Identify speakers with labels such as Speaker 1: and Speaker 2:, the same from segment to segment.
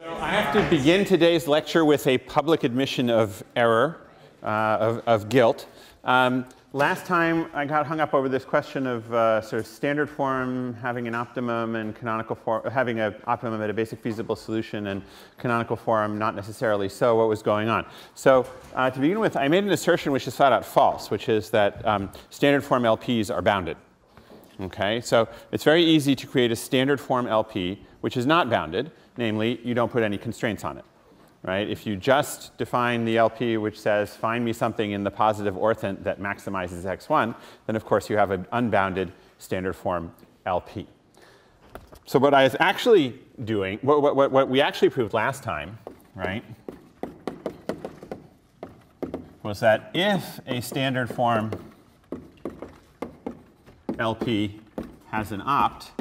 Speaker 1: So I have to begin today's lecture with a public admission of error, of guilt. Last time I got hung up over this question of sort of standard form having an optimum and canonical form, having an optimum at a basic feasible solution and canonical form not necessarily so. What was going on? So to begin with, I made an assertion which is flat out false, which is that standard form LPs are bounded. Okay, so it's very easy to create a standard form LP which is not bounded. Namely, you don't put any constraints on it, right? If you just define the LP which says, find me something in the positive orthant that maximizes x1, then of course you have an unbounded standard form LP. So what I was actually doing, what we actually proved last time, right, was that if a standard form LP has an opt,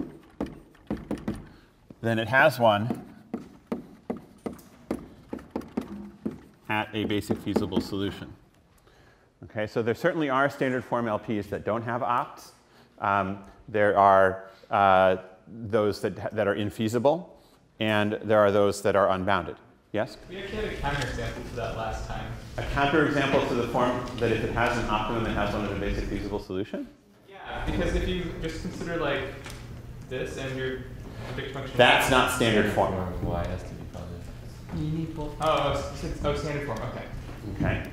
Speaker 1: then it has one at a basic feasible solution. Okay, so there certainly are standard form LPs that don't have opts. There are those that are infeasible, and there are those that are unbounded. Yes?
Speaker 2: We actually had a counterexample to that last time.
Speaker 1: A counterexample to the form that if it has an optimum, it has one at a basic feasible solution?
Speaker 2: Yeah, because if you just consider like this and your big function.
Speaker 1: That's not standard form.
Speaker 3: Y has to be positive.
Speaker 2: Oh, standard form. Okay.
Speaker 1: Okay.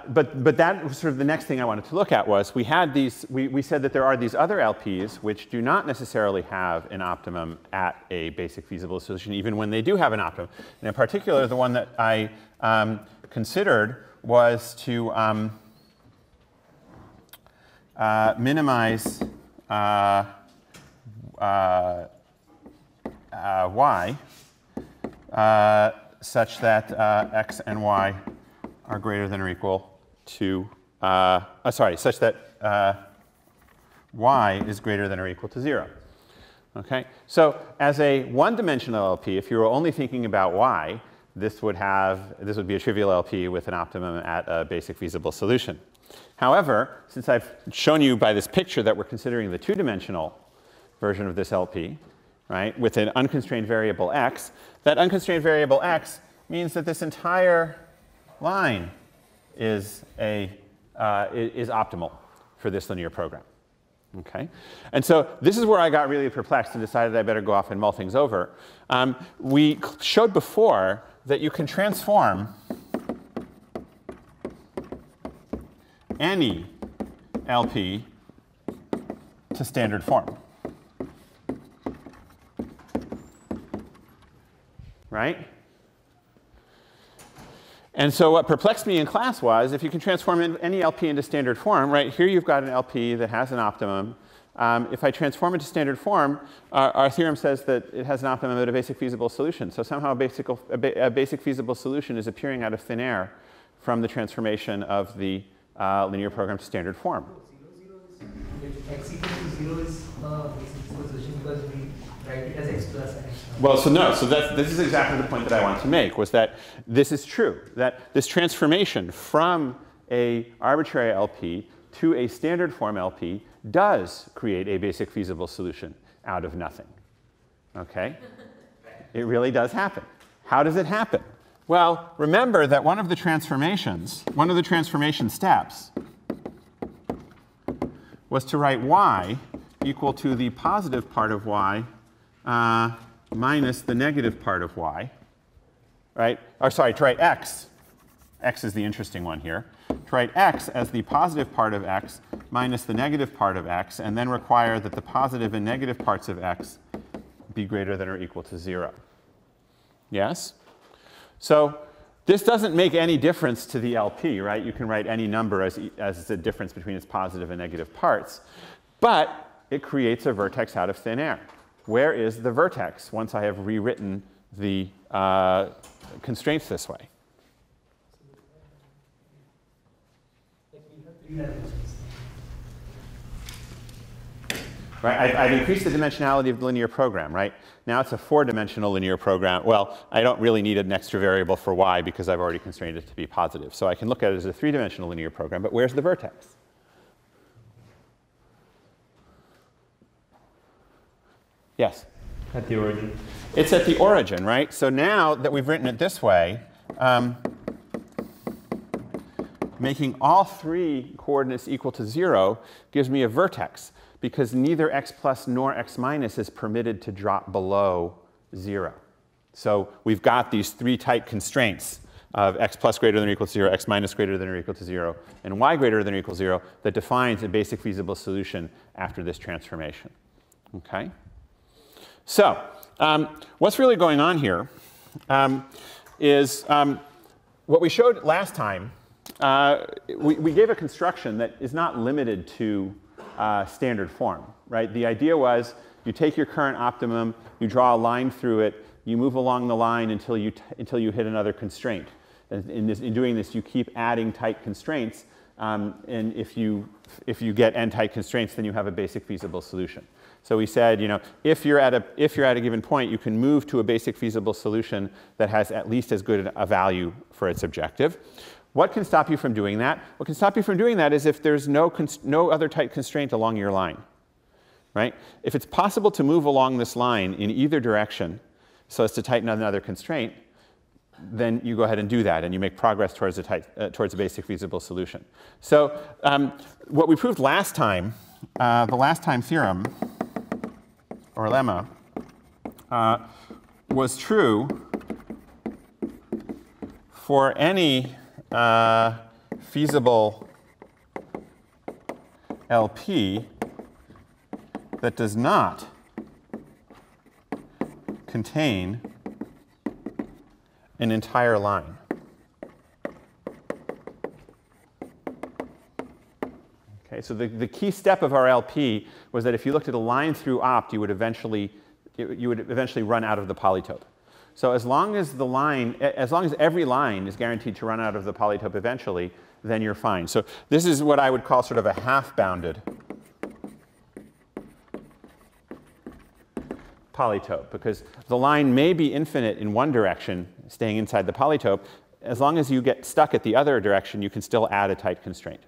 Speaker 1: But that was sort of the next thing I wanted to look at was we had these. We said that there are these other LPs which do not necessarily have an optimum at a basic feasible solution, even when they do have an optimum. And in particular, the one that I considered was to minimize y such that x and y are greater than or equal to, such that y is greater than or equal to 0. Okay, so as a one-dimensional LP, if you were only thinking about y, this would be a trivial LP with an optimum at a basic feasible solution. However, since I've shown you by this picture that we're considering the two-dimensional version of this LP, right, with an unconstrained variable x, that unconstrained variable x means that this entire line is optimal for this linear program. Okay? And so this is where I got really perplexed and decided I better go off and mull things over. We showed before that you can transform any LP to standard form. Right? And so what perplexed me in class was if you can transform any LP into standard form, right, here you've got an LP that has an optimum. If I transform it to standard form, our theorem says that it has an optimum at a basic feasible solution. So somehow a basic feasible solution is appearing out of thin air from the transformation of the linear program to standard form.
Speaker 4: X equal to 0 is basic feasible solution because we write it as x plus x.
Speaker 1: Well, so no. So this is exactly the point that I wanted to make, was that this is true, that this transformation from a arbitrary LP to a standard form LP does create a basic feasible solution out of nothing. Okay? It really does happen. How does it happen? Well, remember that one of the transformation steps was to write y equal to the positive part of y minus the negative part of y, right? Or sorry, to write x. X is the interesting one here. To write x as the positive part of x minus the negative part of x, and then require that the positive and negative parts of x be greater than or equal to 0. Yes? So this doesn't make any difference to the LP, right? You can write any number as the difference between its positive and negative parts. But it creates a vertex out of thin air. Where is the vertex once I have rewritten the constraints this way? Right, I've increased the dimensionality of the linear program, right? Now it's a 4-dimensional linear program. Well, I don't really need an extra variable for y because I've already constrained it to be positive. So I can look at it as a 3-dimensional linear program, but where's the vertex? Yes?
Speaker 2: At the origin.
Speaker 1: It's at the origin, right? So now that we've written it this way, making all three coordinates equal to 0 gives me a vertex, because neither x plus nor x minus is permitted to drop below 0. So we've got these three tight constraints of x plus greater than or equal to 0, x minus greater than or equal to 0, and y greater than or equal to 0 that defines a basic feasible solution after this transformation. Okay? So what's really going on here is what we showed last time. We gave a construction that is not limited to standard form, right? The idea was you take your current optimum, you draw a line through it, you move along the line until you hit another constraint. And in doing this, you keep adding tight constraints, and if you get n tight constraints, then you have a basic feasible solution. So we said, you know, if you're at a given point, you can move to a basic feasible solution that has at least as good a value for its objective. What can stop you from doing that? What can stop you from doing that is if there's no other tight constraint along your line, right? If it's possible to move along this line in either direction so as to tighten another constraint, then you go ahead and do that, and you make progress towards a basic feasible solution. So what we proved last time, the last time theorem, or lemma, was true for any feasible LP that does not contain an entire line. Okay, so the key step of our LP was that if you looked at a line through opt, you would eventually run out of the polytope. So as long as every line is guaranteed to run out of the polytope eventually, then you're fine. So this is what I would call sort of a half-bounded polytope, because the line may be infinite in one direction, staying inside the polytope. As long as you get stuck at the other direction, you can still add a tight constraint.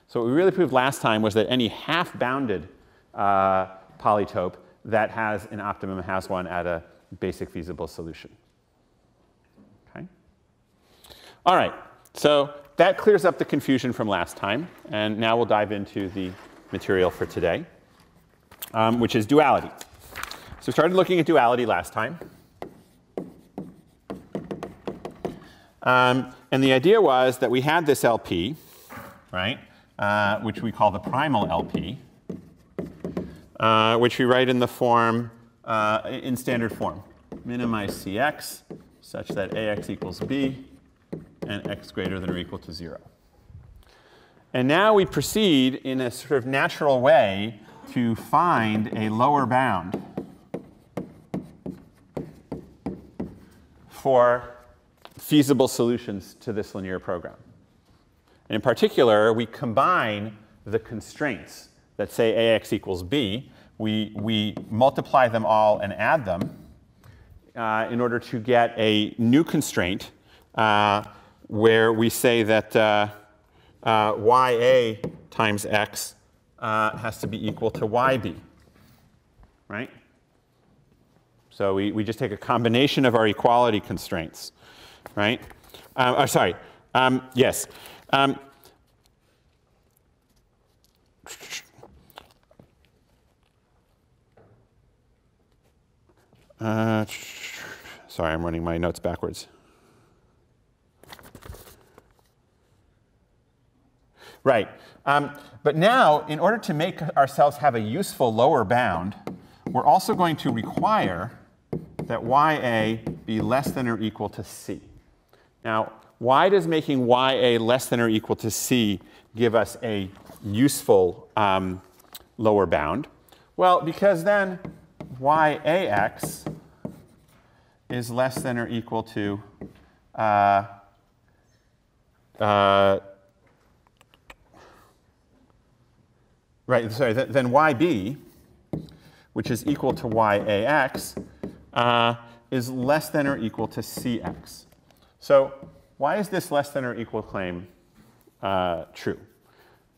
Speaker 1: So what we really proved last time was that any half-bounded polytope that has an optimum has one at a basic feasible solution. Okay? All right, so that clears up the confusion from last time, and now we'll dive into the material for today, which is duality. So we started looking at duality last time. And the idea was that we had this LP, right, which we call the primal LP, which we write in the form, in standard form. Minimize Cx such that Ax equals b and x greater than or equal to 0. And now we proceed in a sort of natural way to find a lower bound for feasible solutions to this linear program. And in particular, we combine the constraints that say Ax equals b. We multiply them all and add them in order to get a new constraint where we say that ya times x has to be equal to yb, right? So we just take a combination of our equality constraints, right? Yes. Sorry, I'm running my notes backwards. Right. But now, in order to make ourselves have a useful lower bound, we're also going to require that ya be less than or equal to c. Now, why does making ya less than or equal to c give us a useful lower bound? Well, because then yax is less than or equal to then yb, which is equal to yax, is less than or equal to cx. So why is this less than or equal claim true,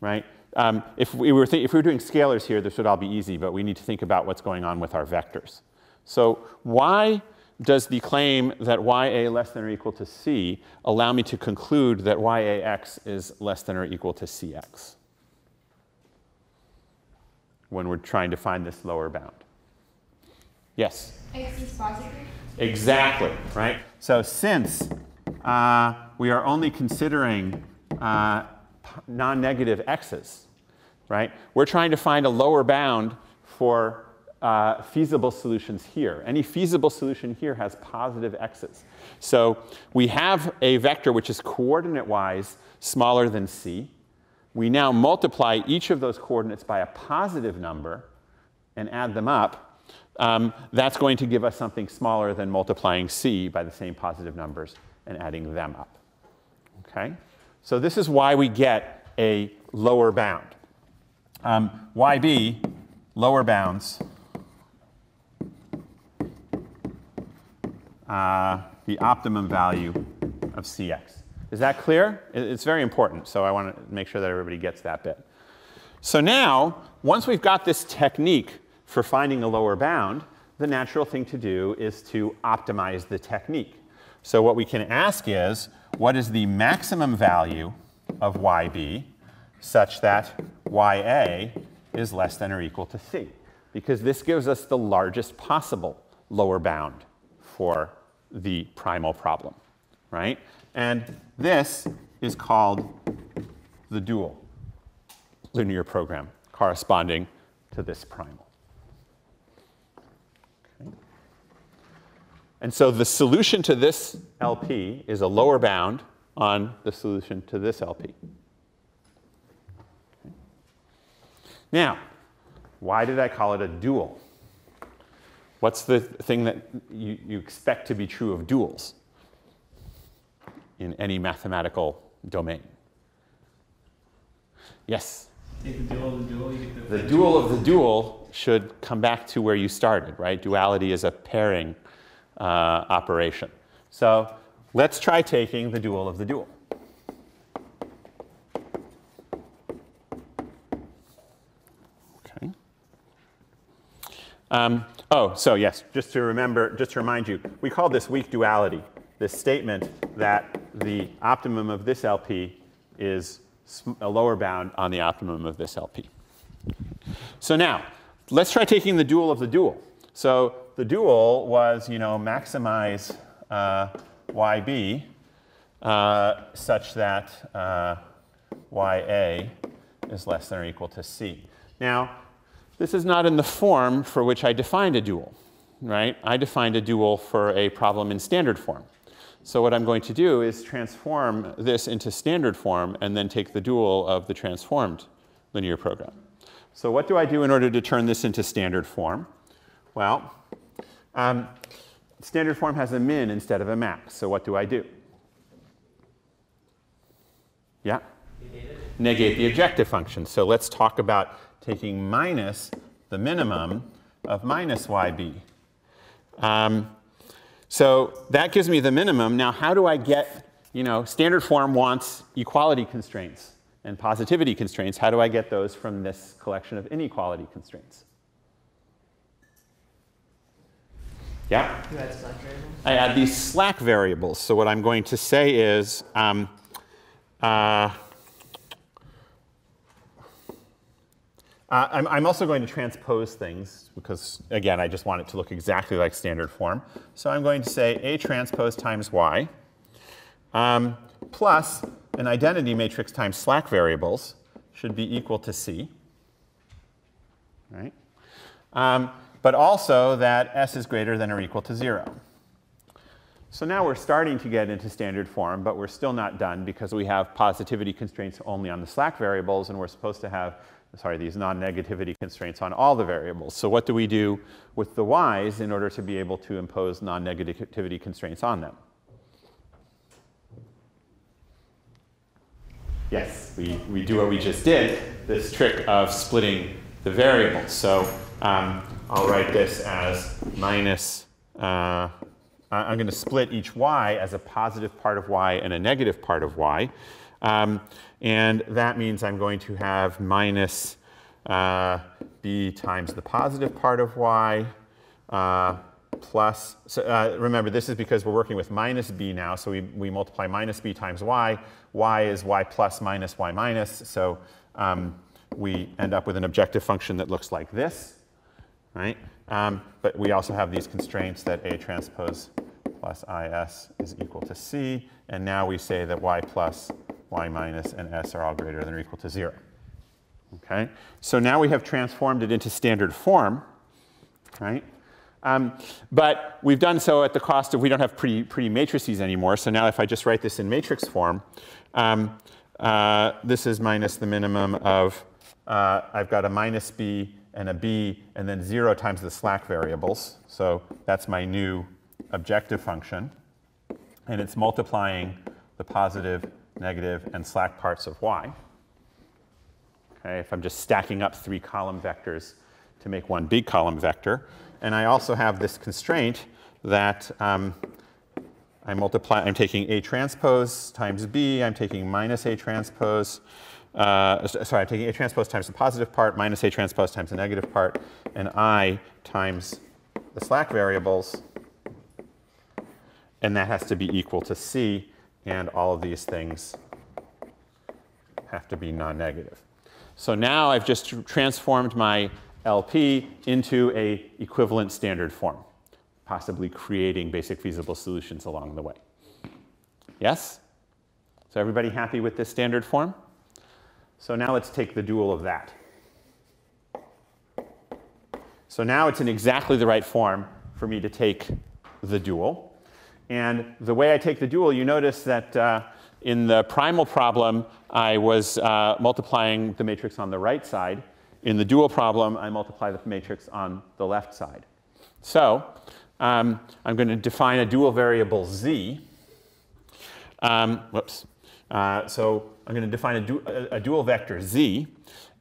Speaker 1: right? If we were doing scalars here, this would all be easy, but we need to think about what's going on with our vectors. So why does the claim that ya less than or equal to c allow me to conclude that yax is less than or equal to cx when we're trying to find this lower bound? Yes?
Speaker 5: X is positive.
Speaker 1: Exactly, right? So since we are only considering non-negative x's, right? We're trying to find a lower bound for feasible solutions here. Any feasible solution here has positive x's. So we have a vector which is coordinate-wise smaller than c. We now multiply each of those coordinates by a positive number and add them up. That's going to give us something smaller than multiplying c by the same positive numbers and adding them up. Okay? So this is why we get a lower bound. YB, lower bounds, the optimum value of Cx. Is that clear? It's very important, so I want to make sure that everybody gets that bit. So now, once we've got this technique for finding a lower bound, the natural thing to do is to optimize the technique. So what we can ask is, what is the maximum value of YB such that YA is less than or equal to C? Because this gives us the largest possible lower bound for the primal problem, right? And this is called the dual linear program corresponding to this primal. Okay. And so the solution to this LP is a lower bound on the solution to this LP. Okay. Now, why did I call it a dual? What's the thing that you expect to be true of duals in any mathematical domain? Yes?
Speaker 3: Take the dual of the dual, you get
Speaker 1: The dual of the dual should come back to where you started, right? Duality is a pairing operation. So let's try taking the dual of the dual. Okay. So yes, just to remind you, we call this weak duality, this statement that the optimum of this LP is a lower bound on the optimum of this LP. So now, let's try taking the dual of the dual. So the dual was, maximize YB such that YA is less than or equal to C. Now, this is not in the form for which I defined a dual, right? I defined a dual for a problem in standard form. So what I'm going to do is transform this into standard form and then take the dual of the transformed linear program. So what do I do in order to turn this into standard form? Well, standard form has a min instead of a max. So what do I do? Yeah? Negate the objective function. So let's talk about taking minus the minimum of minus YB. So that gives me the minimum. Now, how do I get, standard form wants equality constraints and positivity constraints. How do I get those from this collection of inequality constraints? Yeah?
Speaker 4: You add slack variables?
Speaker 1: I add these slack variables. So what I'm going to say is, I'm also going to transpose things because, again, I just want it to look exactly like standard form. So I'm going to say A transpose times Y plus an identity matrix times slack variables should be equal to C. Right? But also that S is greater than or equal to 0. So now we're starting to get into standard form, but we're still not done because we have positivity constraints only on the slack variables, and we're supposed to have these non-negativity constraints on all the variables. So what do we do with the y's in order to be able to impose non-negativity constraints on them? Yes, we do what we just did, this trick of splitting the variables. So I'll write this as minus, I'm going to split each y as a positive part of y and a negative part of y. And that means I'm going to have minus b times the positive part of y plus, so, remember, this is because we're working with minus b now, so we multiply minus b times y. Y is y plus minus y minus, so we end up with an objective function that looks like this, right? But we also have these constraints that A transpose plus IS is equal to C, and now we say that y plus, y minus, and S are all greater than or equal to 0. Okay? So now we have transformed it into standard form, right? But we've done so at the cost of, we don't have pretty matrices anymore. So now if I just write this in matrix form, this is minus the minimum of, I've got a minus b and a b, and then 0 times the slack variables. So that's my new objective function. And it's multiplying the positive, negative, and slack parts of y. Okay, if I'm just stacking up 3 column vectors to make one big column vector. And I also have this constraint that I'm taking A transpose times B, I'm taking minus A transpose, I'm taking A transpose times the positive part, minus A transpose times the negative part, and I times the slack variables, and that has to be equal to C, and all of these things have to be non-negative. So now I've just transformed my LP into a equivalent standard form, possibly creating basic feasible solutions along the way. Yes? So everybody happy with this standard form? So now let's take the dual of that. So now it's in exactly the right form for me to take the dual. And the way I take the dual, you notice that in the primal problem, I was multiplying the matrix on the right side. In the dual problem, I multiply the matrix on the left side. So I'm going to define a dual variable z. So I'm going to define a dual vector z.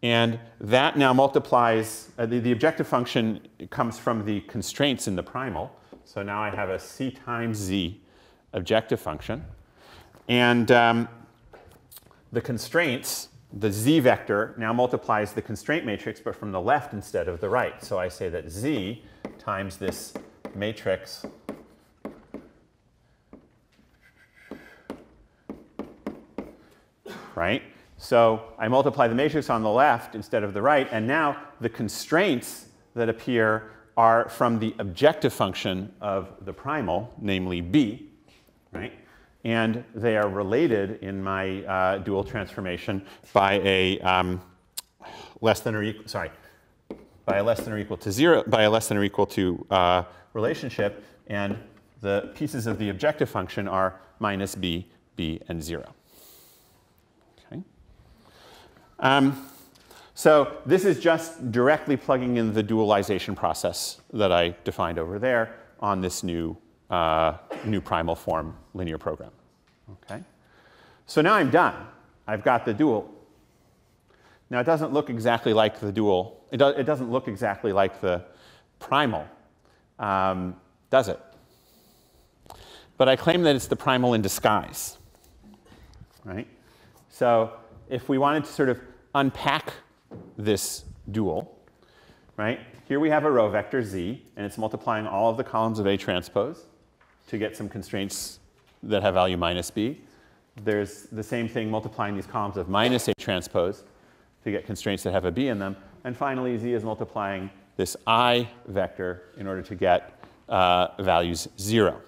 Speaker 1: And that now multiplies, the objective function comes from the constraints in the primal. So now I have a c times z objective function. And the constraints, the z vector, now multiplies the constraint matrix, but from the left instead of the right. So I say that z times this matrix right? So I multiply the matrix on the left instead of the right, and now the constraints that appear are from the objective function of the primal, namely b, right? And they are related in my dual transformation by a less than or equal to 0, by a less than or equal to relationship, and the pieces of the objective function are minus b, b, and 0. So this is just directly plugging in the dualization process that I defined over there on this new primal form linear program. Okay? So now I'm done. I've got the dual. Now it doesn't look exactly like the dual. It doesn't look exactly like the primal, does it? But I claim that it's the primal in disguise. Right? So if we wanted to sort of unpack this dual, right? Here we have a row vector z, and it's multiplying all of the columns of A transpose to get some constraints that have value minus b. There's the same thing multiplying these columns of minus A transpose to get constraints that have a b in them. And finally, z is multiplying this I vector in order to get values 0,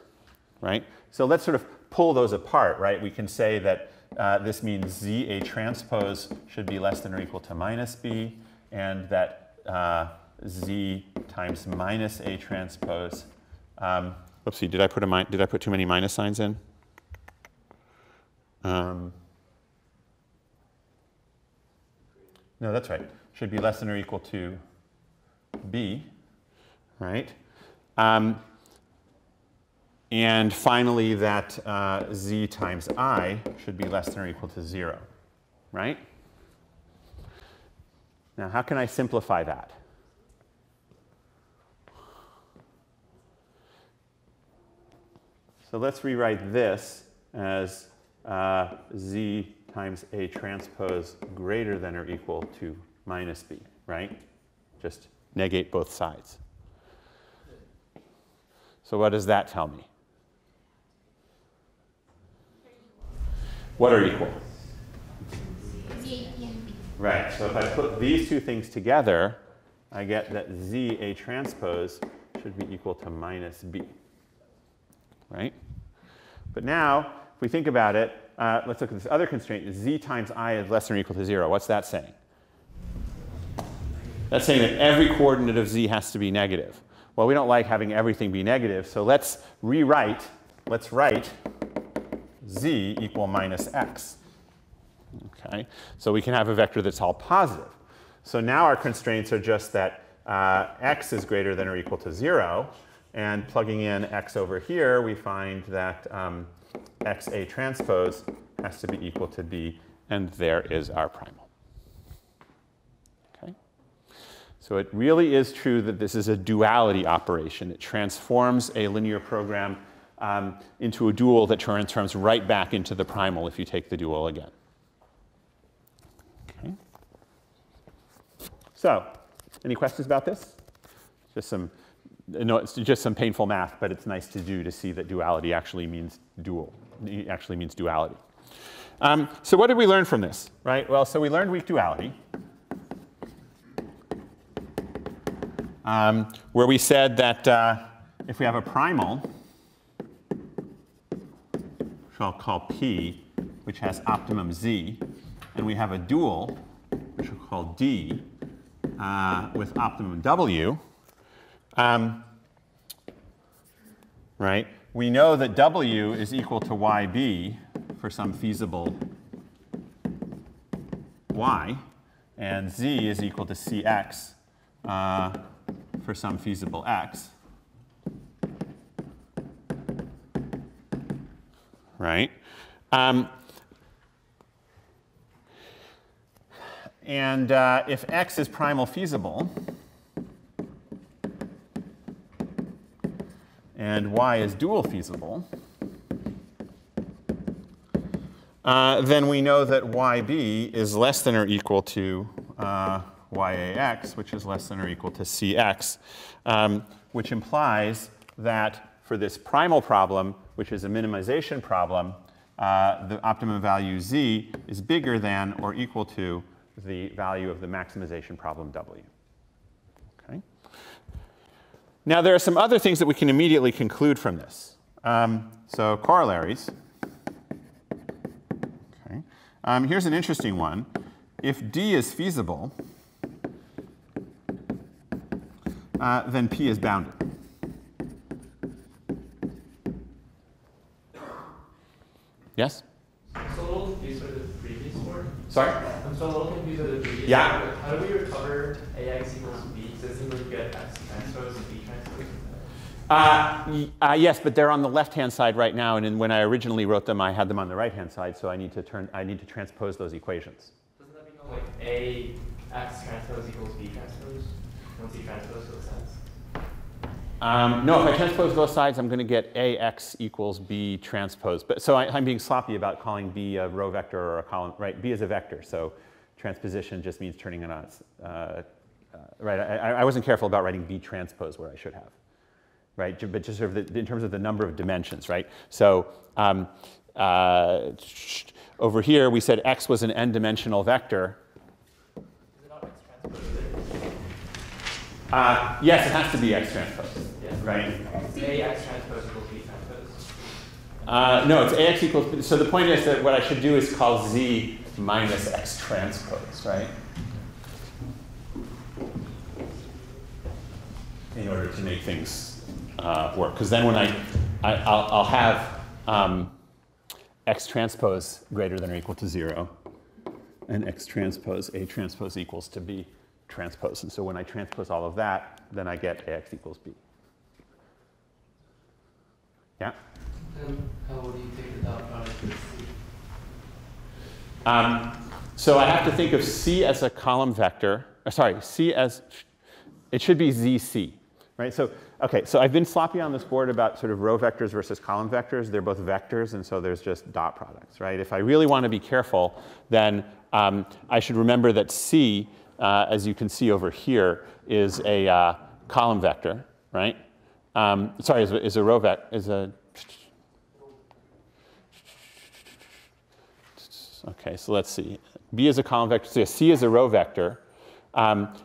Speaker 1: right? So let's sort of pull those apart, right? We can say that this means z A transpose should be less than or equal to minus b, and that z times minus A transpose. Oopsie, did I put too many minus signs in? No, that's right. Should be less than or equal to b, right? And finally, that z times I should be less than or equal to 0, right? Now, how can I simplify that? So let's rewrite this as z times A transpose greater than or equal to minus b, right? Just negate both sides. So what does that tell me? What are equal?
Speaker 5: Z, A, and B.
Speaker 1: Right, so if I put these two things together, I get that Z A transpose should be equal to minus B, right? But now, if we think about it, let's look at this other constraint. Z times I is less than or equal to 0. What's that saying? That's saying that every coordinate of Z has to be negative. Well, we don't like having everything be negative, so let's write Z equal minus X. Okay, so we can have a vector that's all positive. So now our constraints are just that X is greater than or equal to 0, and plugging in X over here, we find that X A transpose has to be equal to B, and there is our primal. Okay? So it really is true that this is a duality operation. It transforms a linear program into a dual that transforms right back into the primal if you take the dual again. Okay. So, any questions about this? No, it's just some painful math, but it's nice to do to see that duality actually means dual. It actually means duality. So what did we learn from this? Right? Well, so we learned weak duality, where we said that if we have a primal, which I'll call P, which has optimum Z, and we have a dual, which we'll call D, with optimum W, right? We know that W is equal to YB for some feasible Y, and Z is equal to CX for some feasible X. Right? And if X is primal feasible, and Y is dual feasible, then we know that YB is less than or equal to YAX, which is less than or equal to CX, which implies that for this primal problem, which is a minimization problem, the optimum value Z is bigger than or equal to the value of the maximization problem W. Okay? Now, there are some other things that we can immediately conclude from this. So corollaries. Okay. Here's an interesting one. If D is feasible, then P is bounded. Yes?
Speaker 2: I'm still a little confused with the previous word.
Speaker 1: Sorry?
Speaker 2: I'm still a little confused with the previous
Speaker 1: Yeah.
Speaker 2: word. How do we recover AX equals B? Does it seem like you get X transpose and B transpose?
Speaker 1: Yes, but they're on the left-hand side right now, and when I originally wrote them, I had them on the right-hand side, so I need to transpose those equations.
Speaker 2: Doesn't that become like AX transpose equals B transpose? Once you transpose both sides?
Speaker 1: No, if I transpose both sides, I'm going to get AX equals B transpose. But so I'm being sloppy about calling B a row vector or a column. Right? B is a vector, so transposition just means turning it on. Right? I wasn't careful about writing B transpose where I should have. Right? But just sort of in terms of the number of dimensions. Right? So over here we said X was an n-dimensional vector.
Speaker 2: Is it not X transpose?
Speaker 1: Yes, it has to be X transpose.
Speaker 2: Yeah.
Speaker 1: Right?
Speaker 2: AX transpose equals B transpose.
Speaker 1: No, it's AX equals, so the point is that what I should do is call Z minus X transpose, right? In order to make things work. Because then when I'll have X transpose greater than or equal to 0, and X transpose A transpose equals to B transpose. And so when I transpose all of that, then I get AX equals B. Yeah?
Speaker 3: How would you take the dot product with C?
Speaker 1: So I have to think of C as a column vector. Sorry, C as, it should be ZC, right? So, okay, so I've been sloppy on this board about sort of row vectors versus column vectors. They're both vectors, and so there's just dot products, right? If I really want to be careful, then I should remember that C, as you can see over here, is a column vector, right? Sorry, is a row vector, is a, okay, so let's see. B is a column vector, so C is a row vector.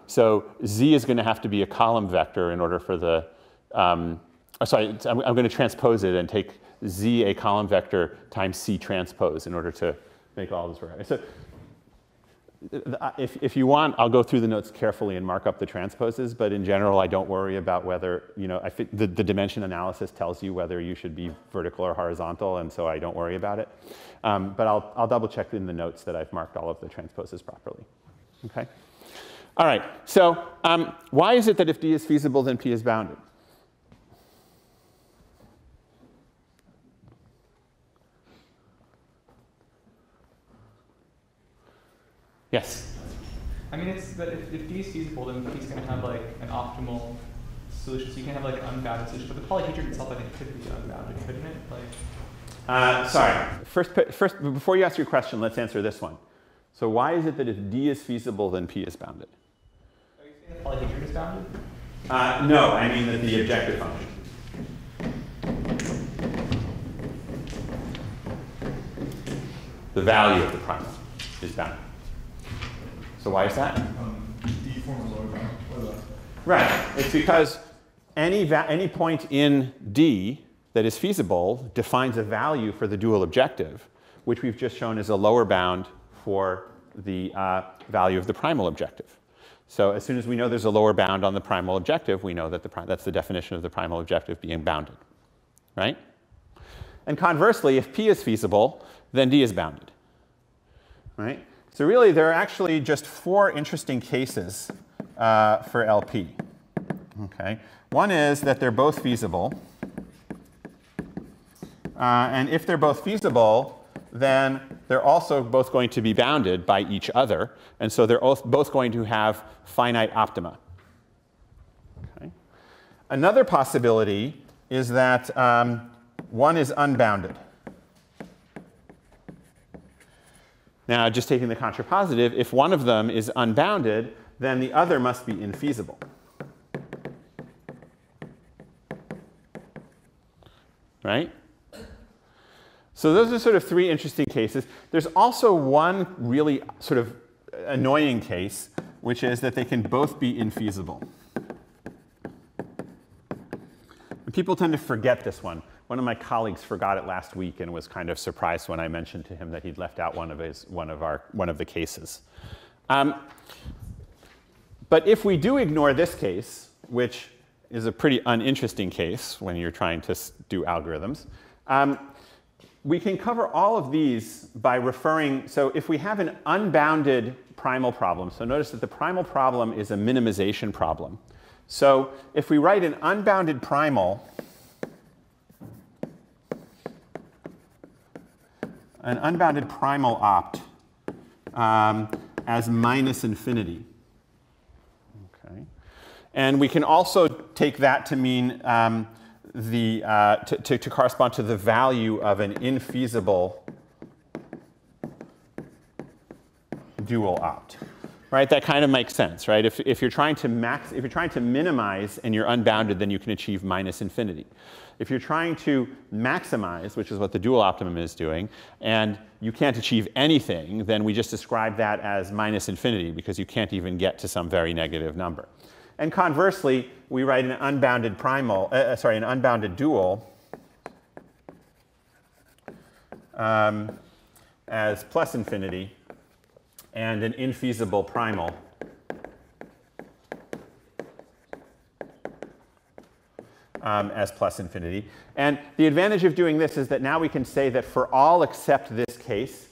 Speaker 1: So Z is going to have to be a column vector in order for the, I'm going to transpose it and take Z a column vector times C transpose in order to make all this work. So if you want, I'll go through the notes carefully and mark up the transposes, but in general, I don't worry about whether, I think the dimension analysis tells you whether you should be vertical or horizontal, and so I don't worry about it. But I'll double check in the notes that I've marked all of the transposes properly. Okay? All right, so why is it that if D is feasible, then P is bounded? Yes?
Speaker 6: I mean, it's that if D is feasible, then P is going to have like an optimal solution. So you can have like an unbounded solution. But the polyhedron itself, I think, could be unbounded, couldn't it?
Speaker 1: Sorry. First, before you ask your question, let's answer this one. So why is it that if D is feasible, then P is bounded?
Speaker 6: Are you saying the polyhedron is bounded?
Speaker 1: No, I mean that the objective function. The value of the primal is bounded. So why is that?
Speaker 7: D forms lower bound.
Speaker 1: Right. It's because any point in D that is feasible defines a value for the dual objective, which we've just shown is a lower bound for the value of the primal objective. So as soon as we know there's a lower bound on the primal objective, we know that that's the definition of the primal objective being bounded. Right? And conversely, if P is feasible, then D is bounded. Right? So really, there are actually just 4 interesting cases for LP. Okay. One is that they're both feasible. And if they're both feasible, then they're also both going to be bounded by each other. And so they're both going to have finite optima. Okay. Another possibility is that one is unbounded. Now, just taking the contrapositive, if one of them is unbounded, then the other must be infeasible. Right? So those are sort of 3 interesting cases. There's also one really sort of annoying case, which is that they can both be infeasible. And people tend to forget this one. One of my colleagues forgot it last week and was kind of surprised when I mentioned to him that he'd left out one of the cases. But if we do ignore this case, which is a pretty uninteresting case when you're trying to do algorithms, we can cover all of these by referring. So if we have an unbounded primal problem, so notice that the primal problem is a minimization problem. So if we write an unbounded primal, opt as minus infinity. Okay. And we can also take that to mean to correspond to the value of an infeasible dual opt. Right? That kind of makes sense, right? If you're trying to minimize and you're unbounded, then you can achieve minus infinity. If you're trying to maximize, which is what the dual optimum is doing, and you can't achieve anything, then we just describe that as minus infinity because you can't even get to some very negative number. And conversely, we write an unbounded an unbounded dual as plus infinity, and an infeasible primal as plus infinity. And the advantage of doing this is that now we can say that for all except this case,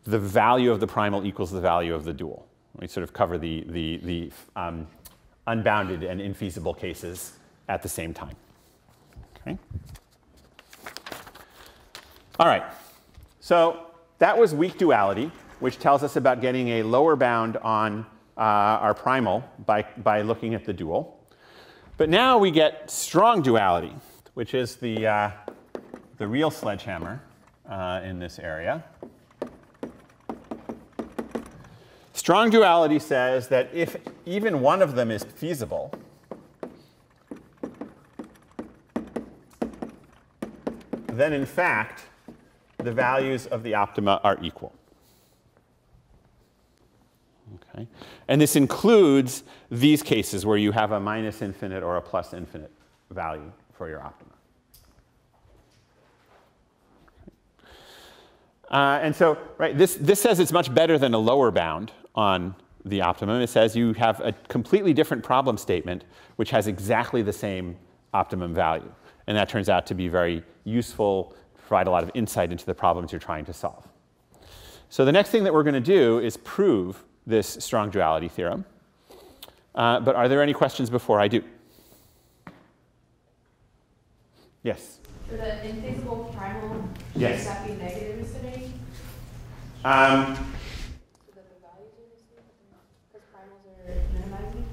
Speaker 1: the value of the primal equals the value of the dual. We sort of cover the unbounded and infeasible cases at the same time. Okay. All right. So that was weak duality, which tells us about getting a lower bound on our primal by looking at the dual. But now we get strong duality, which is the real sledgehammer in this area. Strong duality says that if even one of them is feasible, then in fact, the values of the optima are equal. Okay? And this includes these cases where you have a minus infinite or a plus infinite value for your optima. And so, right, this says it's much better than a lower bound on the optimum. It says you have a completely different problem statement which has exactly the same optimum value. And that turns out to be very useful, provide a lot of insight into the problems you're trying to solve. So the next thing that we're going to do is prove this strong duality theorem. But are there any questions before I do? Yes?
Speaker 8: For the infeasible primal,
Speaker 1: Yes.
Speaker 8: should that be negative instead of? So that the values are the same, because primals are minimizing?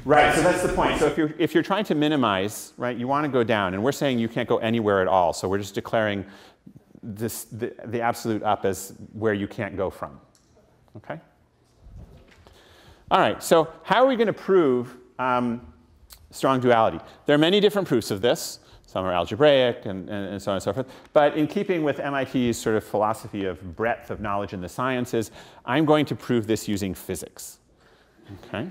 Speaker 1: Right, so that's the point. So if you're trying to minimize, right, you want to go down. And we're saying you can't go anywhere at all. So we're just declaring the absolute up as where you can't go from. OK? All right, so how are we going to prove strong duality? There are many different proofs of this. Some are algebraic and so on and so forth. But in keeping with MIT's sort of philosophy of breadth of knowledge in the sciences, I'm going to prove this using physics. OK?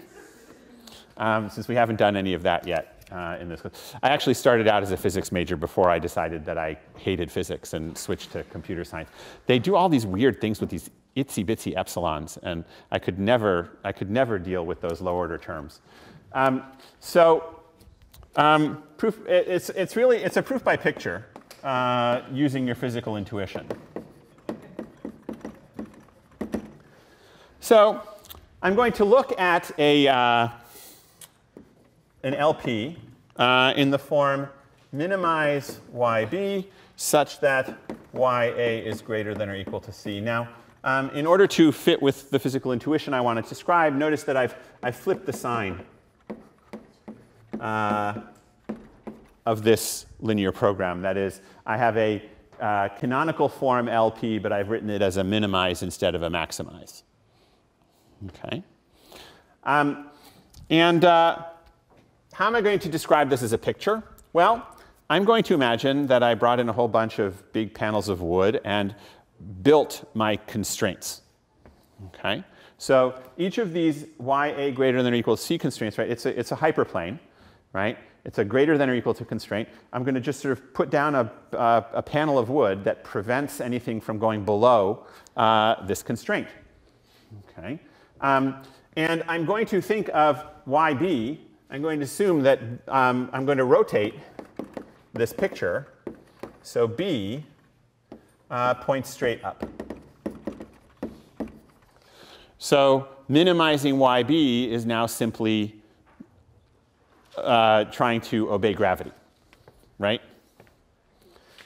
Speaker 1: Since we haven't done any of that yet in this class. I actually started out as a physics major before I decided that I hated physics and switched to computer science. They do all these weird things with these itsy bitsy epsilons, and I could never deal with those low order terms. Proof, it's a proof by picture using your physical intuition. So I'm going to look at an LP in the form minimize YB such that YA is greater than or equal to C. Now, in order to fit with the physical intuition I want to describe, notice that I've flipped the sign of this linear program. That is, I have a canonical form LP, but I've written it as a minimize instead of a maximize. OK? How am I going to describe this as a picture? Well, I'm going to imagine that I brought in a whole bunch of big panels of wood and built my constraints. OK? So each of these YA greater than or equal to C constraints, right, it's a hyperplane, right? It's a greater than or equal to constraint. I'm going to just sort of put down a panel of wood that prevents anything from going below this constraint. OK? And I'm going to think of YB. I'm going to assume that I'm going to rotate this picture so B points straight up. So minimizing YB is now simply trying to obey gravity, right?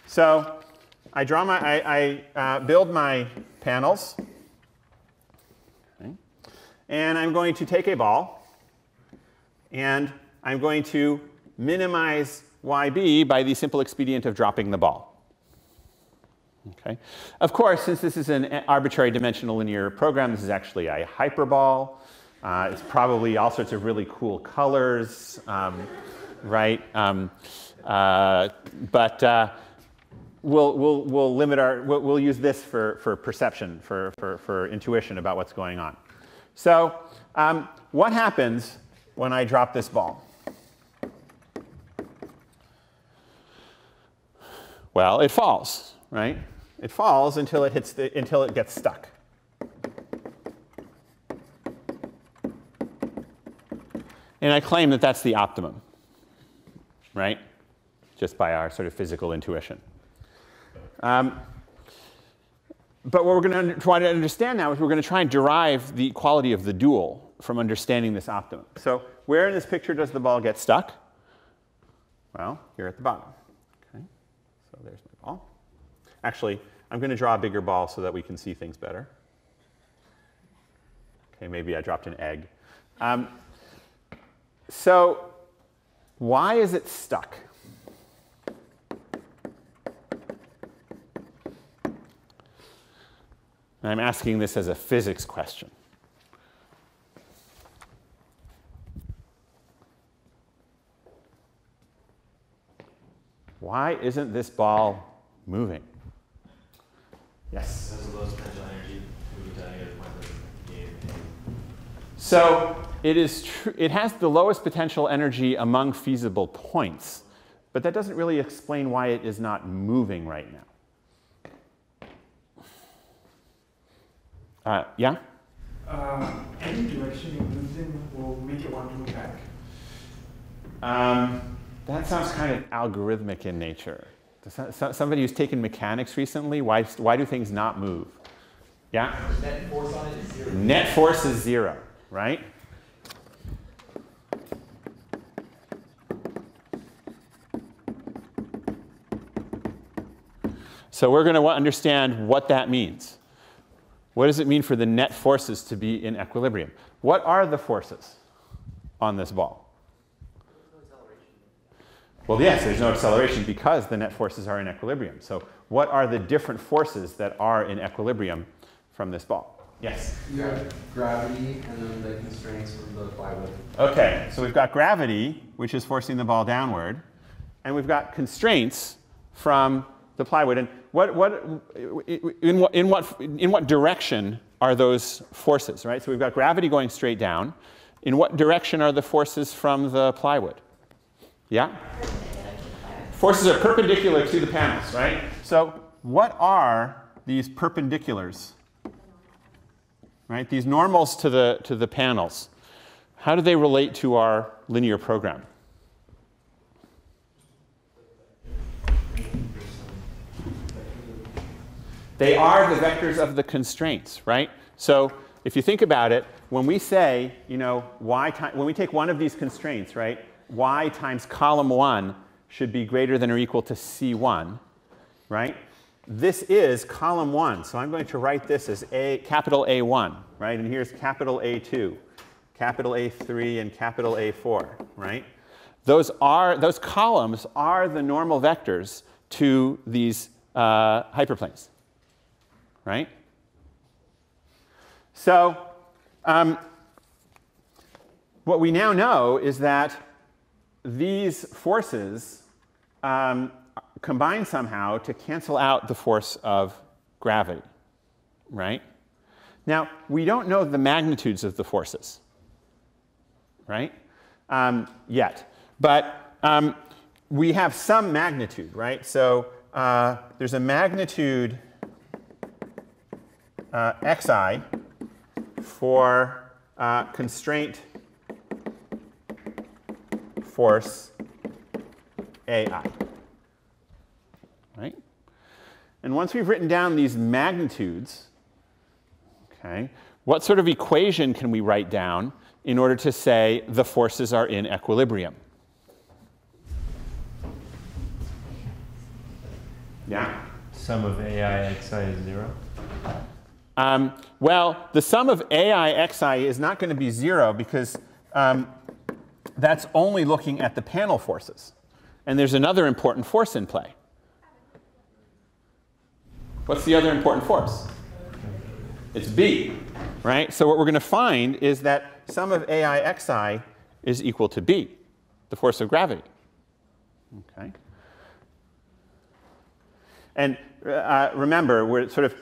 Speaker 1: So I draw I build my panels. Okay. And I'm going to take a ball. And I'm going to minimize YB by the simple expedient of dropping the ball. Okay. Of course, since this is an arbitrary dimensional linear program, this is actually a hyperball. It's probably all sorts of really cool colors, right? We'll limit we'll use this for perception, for intuition about what's going on. So what happens when I drop this ball? Well, it falls, right? It falls until it gets stuck. And I claim that that's the optimum, right? Just by our sort of physical intuition. But what we're going to try to understand now is we're going to try and derive the equality of the dual from understanding this optimum. So where in this picture does the ball get stuck? Well, here at the bottom. Okay. So there's my ball. Actually, I'm going to draw a bigger ball so that we can see things better. Okay, maybe I dropped an egg. So why is it stuck? And I'm asking this as a physics question. Why isn't this ball moving. Yes?
Speaker 2: Has the lowest potential energy moving to any other point of the game.
Speaker 1: So it is true. It has the lowest potential energy among feasible points, but that doesn't really explain why it is not moving right now. Yeah?
Speaker 7: Any direction it moves in will make it want to move back.
Speaker 1: That sounds kind of algorithmic in nature. Somebody who's taken mechanics recently, why do things not move? Yeah?
Speaker 2: Net force on it is 0.
Speaker 1: Net force is 0, right? So we're going to understand what that means. What does it mean for the net forces to be in equilibrium? What are the forces on this ball? Well, yes, there's no acceleration because the net forces are in equilibrium. So what are the different forces that are in equilibrium from this ball? Yes?
Speaker 3: You have gravity and then the constraints from the plywood.
Speaker 1: OK, so we've got gravity, which is forcing the ball downward. And we've got constraints from the plywood. And in what direction are those forces, right? So we've got gravity going straight down. In what direction are the forces from the plywood? Yeah? Forces are perpendicular to the panels, right? So what are these perpendiculars? Right? These normals to the panels. How do they relate to our linear program? They are the vectors of the constraints, right? So if you think about it, when we say, you know, when we take one of these constraints, right, y times column 1 should be greater than or equal to C1, right? This is column 1. So I'm going to write this as capital A1, right? And here's capital A2, capital A3, and capital A4, right? Those columns are the normal vectors to these hyperplanes, right? So what we now know is that these forces combine somehow to cancel out the force of gravity, right? Now, we don't know the magnitudes of the forces, right, yet. But we have some magnitude, right? So there's a magnitude xi for constraint force ai. Right? And once we've written down these magnitudes, okay, what sort of equation can we write down in order to say the forces are in equilibrium? Yeah?
Speaker 9: Sum of ai xi is 0?
Speaker 1: Well, the sum of ai xi is not going to be 0 because that's only looking at the panel forces. And there's another important force in play. What's the other important force? It's B, right? So what we're going to find is that sum of ai xi is equal to B, the force of gravity. Okay. And remember, we're sort of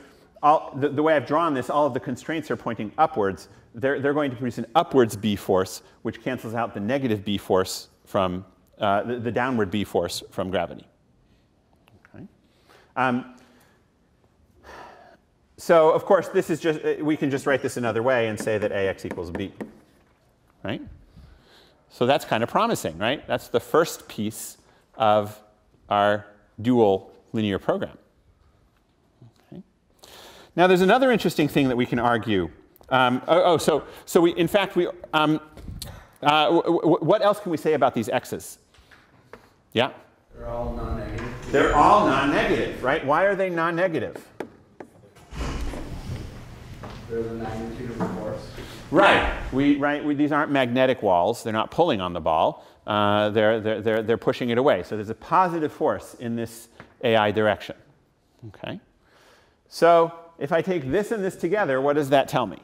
Speaker 1: the way I've drawn this, all of the constraints are pointing upwards. They're going to produce an upwards B force, which cancels out the negative B force from the downward B force from gravity. Okay. So of course, this is just we can just write this another way and say that ax equals b, right? So that's kind of promising, right? That's the first piece of our dual linear program. Okay. Now there's another interesting thing that we can argue. So we in fact we what else can we say about these x's? Yeah.
Speaker 3: They're all non-negative.
Speaker 1: They're all non-negative, right? Why are they non-negative?
Speaker 3: They're the magnitude of the force.
Speaker 1: Right. These aren't magnetic walls. They're not pulling on the ball. They're pushing it away. So there's a positive force in this AI direction. Okay. So if I take this and this together, what does that tell me?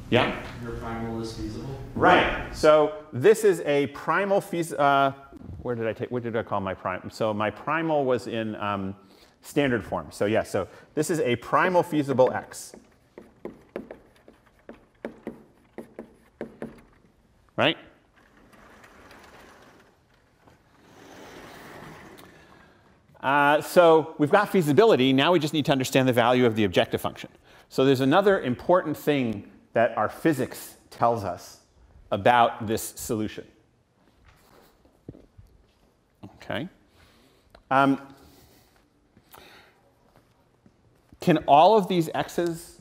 Speaker 1: Yeah?
Speaker 3: Your primal is feasible.
Speaker 1: Right. So this is a primal what did I call my prime? So my primal was in standard form. So yes, so this is a primal feasible x. Right? So we've got feasibility. Now we just need to understand the value of the objective function. So there's another important thing that our physics tells us about this solution. Okay. Can all of these x's,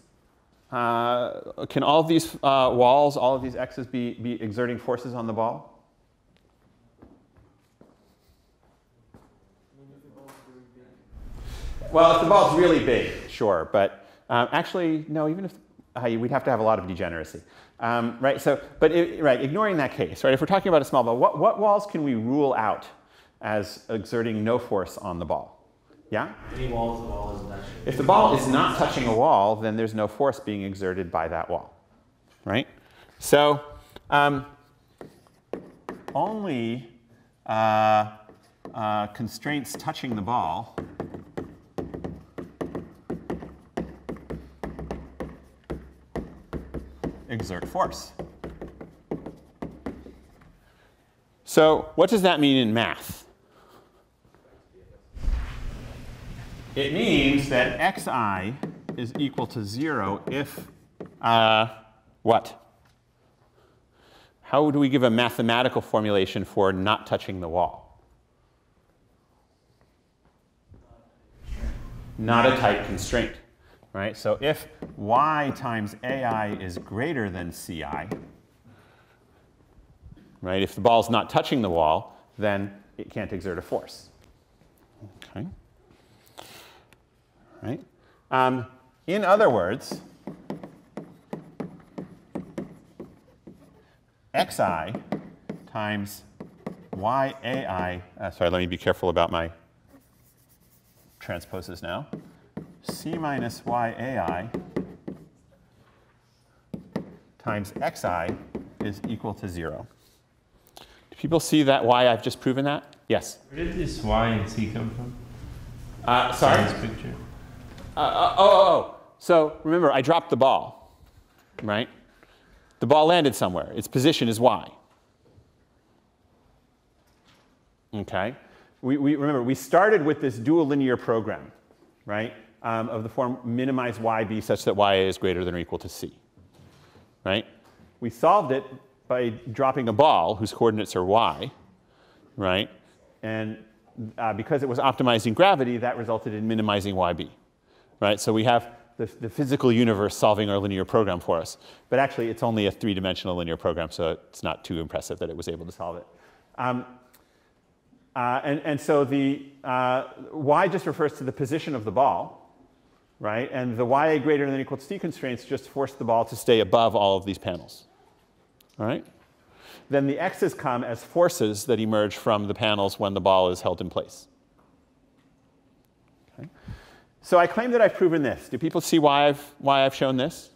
Speaker 1: can all of these walls, all of these x's be exerting forces on the ball? Well, if the ball's really big, sure. But actually, no, even if we'd have to have a lot of degeneracy. Right, so, but ignoring that case, right, if we're talking about a small ball, what walls can we rule out as exerting no force on the ball? Yeah?
Speaker 2: Any walls the ball isn't touching.
Speaker 1: If the ball is not touching a wall, then there's no force being exerted by that wall. Right? So only constraints touching the ball exert force. So what does that mean in math? It means that xi is equal to 0 if what? How do we give a mathematical formulation for not touching the wall? Not a tight constraint. Right? So if y times ai is greater than ci, right? If the ball is not touching the wall, then it can't exert a force. Okay. Right? In other words, xi times yai, sorry, let me be careful about my transposes now. C minus yai times xi is equal to 0. Do people see that why I've just proven that? Yes?
Speaker 9: Where did this y and c come from?
Speaker 1: Sorry?
Speaker 9: This picture.
Speaker 1: So remember, I dropped the ball, right? The ball landed somewhere. Its position is y. Okay? Remember, we started with this dual linear program, right? Of the form minimize yb such that ya is greater than or equal to c. Right? We solved it by dropping a ball whose coordinates are y, right? And because it was optimizing gravity, that resulted in minimizing yb. Right? So we have the physical universe solving our linear program for us. But actually, it's only a three-dimensional linear program, so it's not too impressive that it was able to solve it. And so the y just refers to the position of the ball. Right? And the ya greater than or equal to c constraints just force the ball to stay above all of these panels. All right? Then the x's come as forces that emerge from the panels when the ball is held in place. Okay? So I claim that I've proven this. Do people see why I've shown this?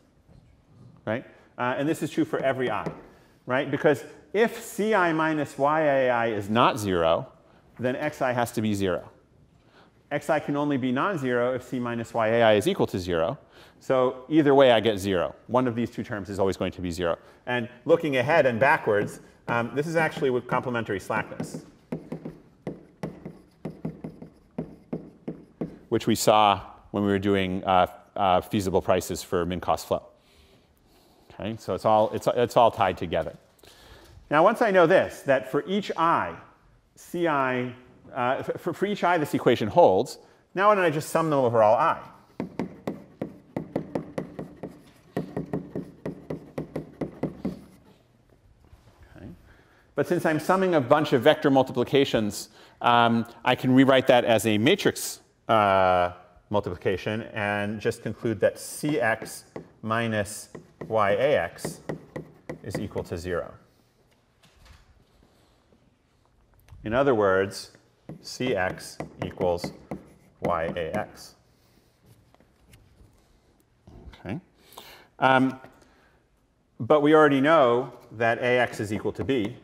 Speaker 1: Right? And this is true for every I. Right? Because if ci minus yai is not 0, then xi has to be 0. Xi can only be non-zero if c minus yai is equal to 0. So either way, I get 0. One of these two terms is always going to be 0. And looking ahead and backwards, this is actually with complementary slackness, which we saw when we were doing feasible prices for min-cost flow. Okay, so it's all tied together. Now, once I know this, that for each I, ci for each I, this equation holds. Now why don't I just sum them over all I? Okay. But since I'm summing a bunch of vector multiplications, I can rewrite that as a matrix multiplication and just conclude that cx minus yax is equal to 0. In other words, cx equals yax. Okay. But we already know that ax is equal to b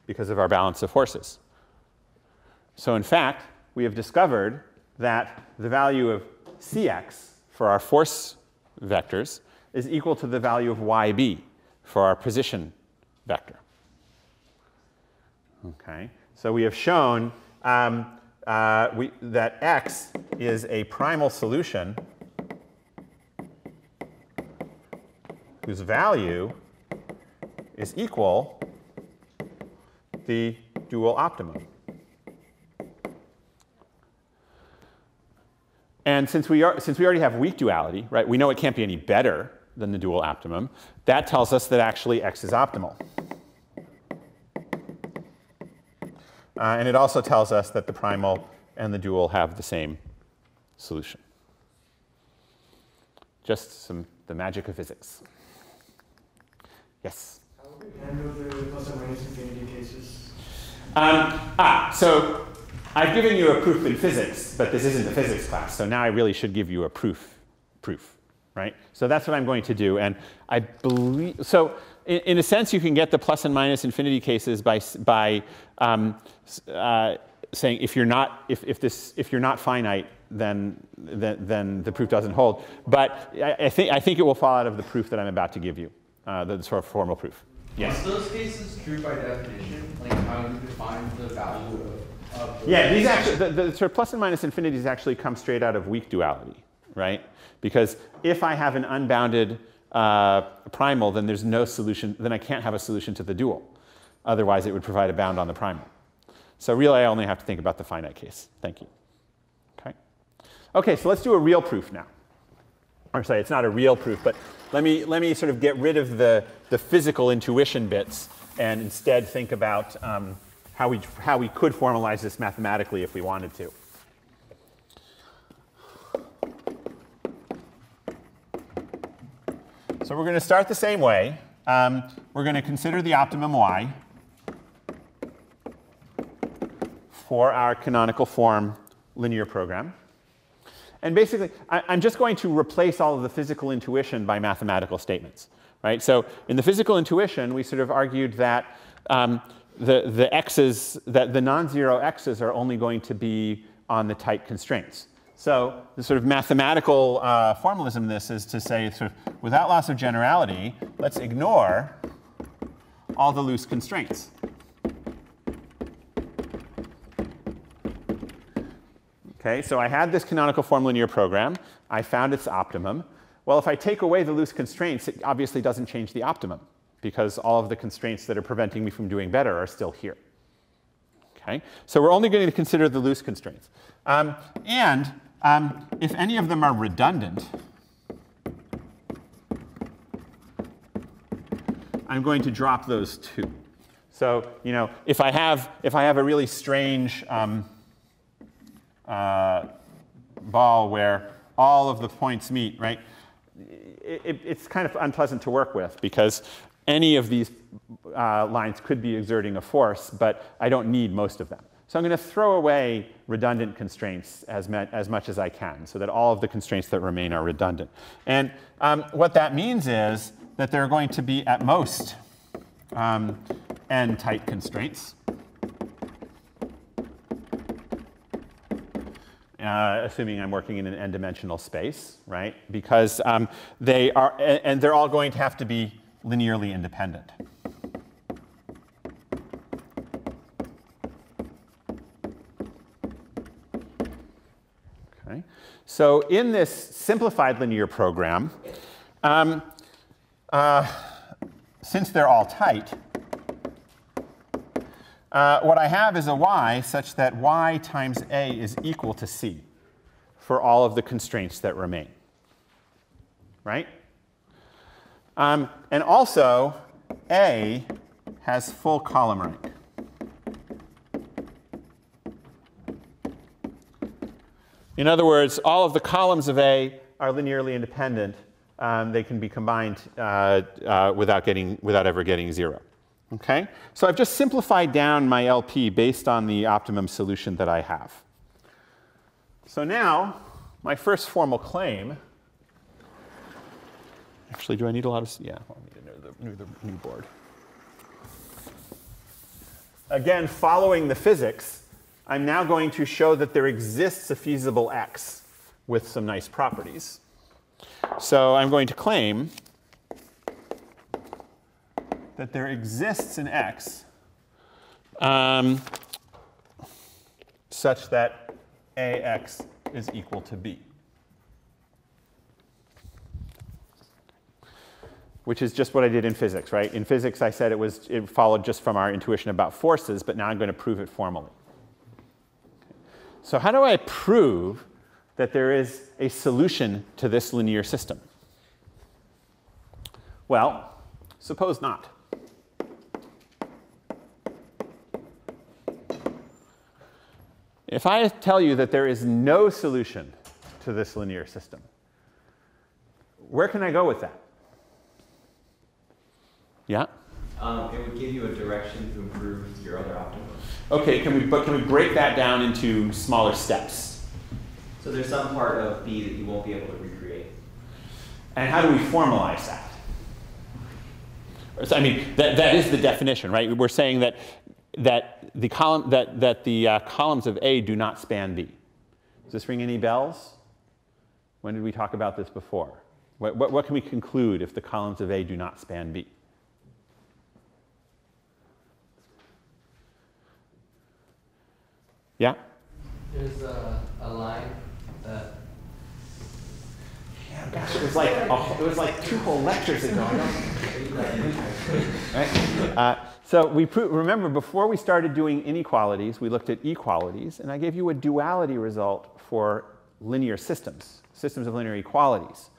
Speaker 1: because of our balance of forces. So in fact, we have discovered that the value of Cx for our force vectors is equal to the value of Yb for our position vector. Okay, so we have shown that x is a primal solution whose value is equal the dual optimum. And since we already have weak duality, right, we know it can't be any better than the dual optimum. That tells us that actually x is optimal. And it also tells us that the primal and the dual have the same solution. Just the magic of physics. Yes?
Speaker 7: How do we handle the plus or minus infinity cases?
Speaker 1: So I've given you a proof in physics, but this isn't a physics class. So now I really should give you a proof, right? So that's what I'm going to do. And I believe, so in a sense, you can get the plus and minus infinity cases by saying if you're not finite, then the proof doesn't hold. But I think it will fall out of the proof that I'm about to give you, the sort of formal proof. Yes.
Speaker 3: Are those cases true by definition? Like how you define the value of
Speaker 1: yeah, these actually, the sort of plus and minus infinities actually come straight out of weak duality, right? Because if I have an unbounded primal, then there's no solution, then I can't have a solution to the dual. Otherwise, it would provide a bound on the primal. So really, I only have to think about the finite case. Thank you. Okay. Okay, so let's do a real proof now. Or sorry, it's not a real proof, but let me sort of get rid of the physical intuition bits and instead think about how we could formalize this mathematically if we wanted to. So we're going to start the same way. We're going to consider the optimum y for our canonical form linear program. And basically, I'm just going to replace all of the physical intuition by mathematical statements, right? So in the physical intuition, we sort of argued that the x's, that the non-zero x's are only going to be on the tight constraints. So the sort of mathematical formalism of this is to say, sort of, without loss of generality, let's ignore all the loose constraints. Okay, so I had this canonical form linear program. I found its optimum. Well, if I take away the loose constraints, it obviously doesn't change the optimum, because all of the constraints that are preventing me from doing better are still here. Okay, so we're only going to consider the loose constraints. If any of them are redundant, I'm going to drop those two. So, you know, if I have a really strange ball where all of the points meet, right? It's kind of unpleasant to work with because any of these lines could be exerting a force, but I don't need most of them. So I'm going to throw away redundant constraints as much as I can so that all of the constraints that remain are redundant. And what that means is that there are going to be at most n tight constraints. Assuming I'm working in an n-dimensional space, right? Because they're all going to have to be linearly independent. Okay. So in this simplified linear program, since they're all tight, what I have is a y such that y times a is equal to c for all of the constraints that remain, right? And also, a has full column rank. In other words, all of the columns of A are linearly independent. They can be combined without ever getting 0. Okay? So I've just simplified down my LP based on the optimum solution that I have. So now, my first formal claim. Actually, do I need a lot of? Yeah, I'll need the new board. Again, following the physics, I'm now going to show that there exists a feasible x with some nice properties. So I'm going to claim that there exists an x such that ax is equal to b. Which is just what I did in physics, right? In physics, I said it followed just from our intuition about forces, but now I'm going to prove it formally. So how do I prove that there is a solution to this linear system? Well, suppose not. If I tell you that there is no solution to this linear system, where can I go with that? Yeah?
Speaker 10: It would give you a direction to improve your other optimum.
Speaker 1: Okay, can we break that down into smaller steps?
Speaker 10: So there's some part of B that you won't be able to recreate.
Speaker 1: And how do we formalize that? I mean, that is the definition, right? We're saying that the columns of A do not span B. Does this ring any bells? When did we talk about this before? What can we conclude if the columns of A do not span B? Yeah?
Speaker 4: There's a line that.
Speaker 1: Yeah, gosh, it was like 2 whole lectures ago. Right? So remember, before we started doing inequalities, we looked at equalities, and I gave you a duality result for linear systems, systems of linear equalities,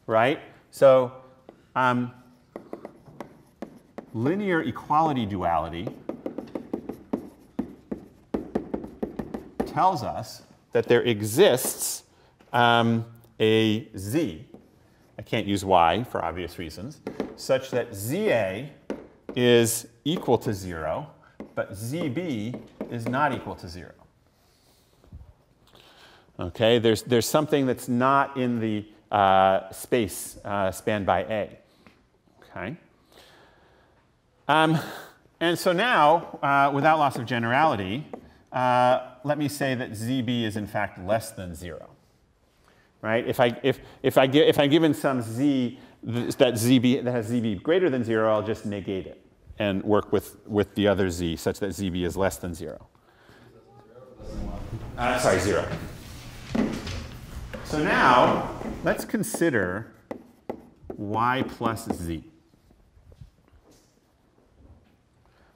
Speaker 1: right? So linear equality duality tells us that there exists a z, I can't use y for obvious reasons, such that za is equal to 0, but zb is not equal to 0. Okay, there's something that's not in the space spanned by A. Okay. And so now, without loss of generality, let me say that zb is in fact less than 0. Right? If I'm given some z that has zb greater than 0, I'll just negate it and work with the other z such that zb is less than 0. Sorry, 0. So now let's consider y plus z.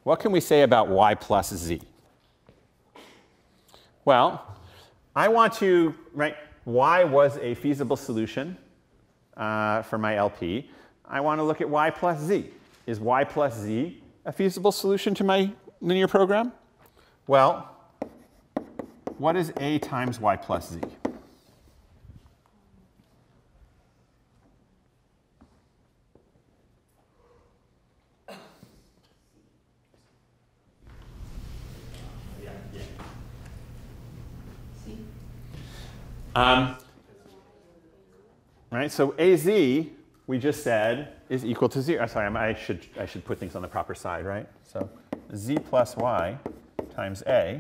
Speaker 1: What can we say about y plus z? Well, I want to, right, y was a feasible solution for my LP. I want to look at y plus z. Is y plus z a feasible solution to my linear program? Well, what is A times y plus z? Right, so AZ, we just said, is equal to 0. Sorry, I should put things on the proper side, right? So z plus y times A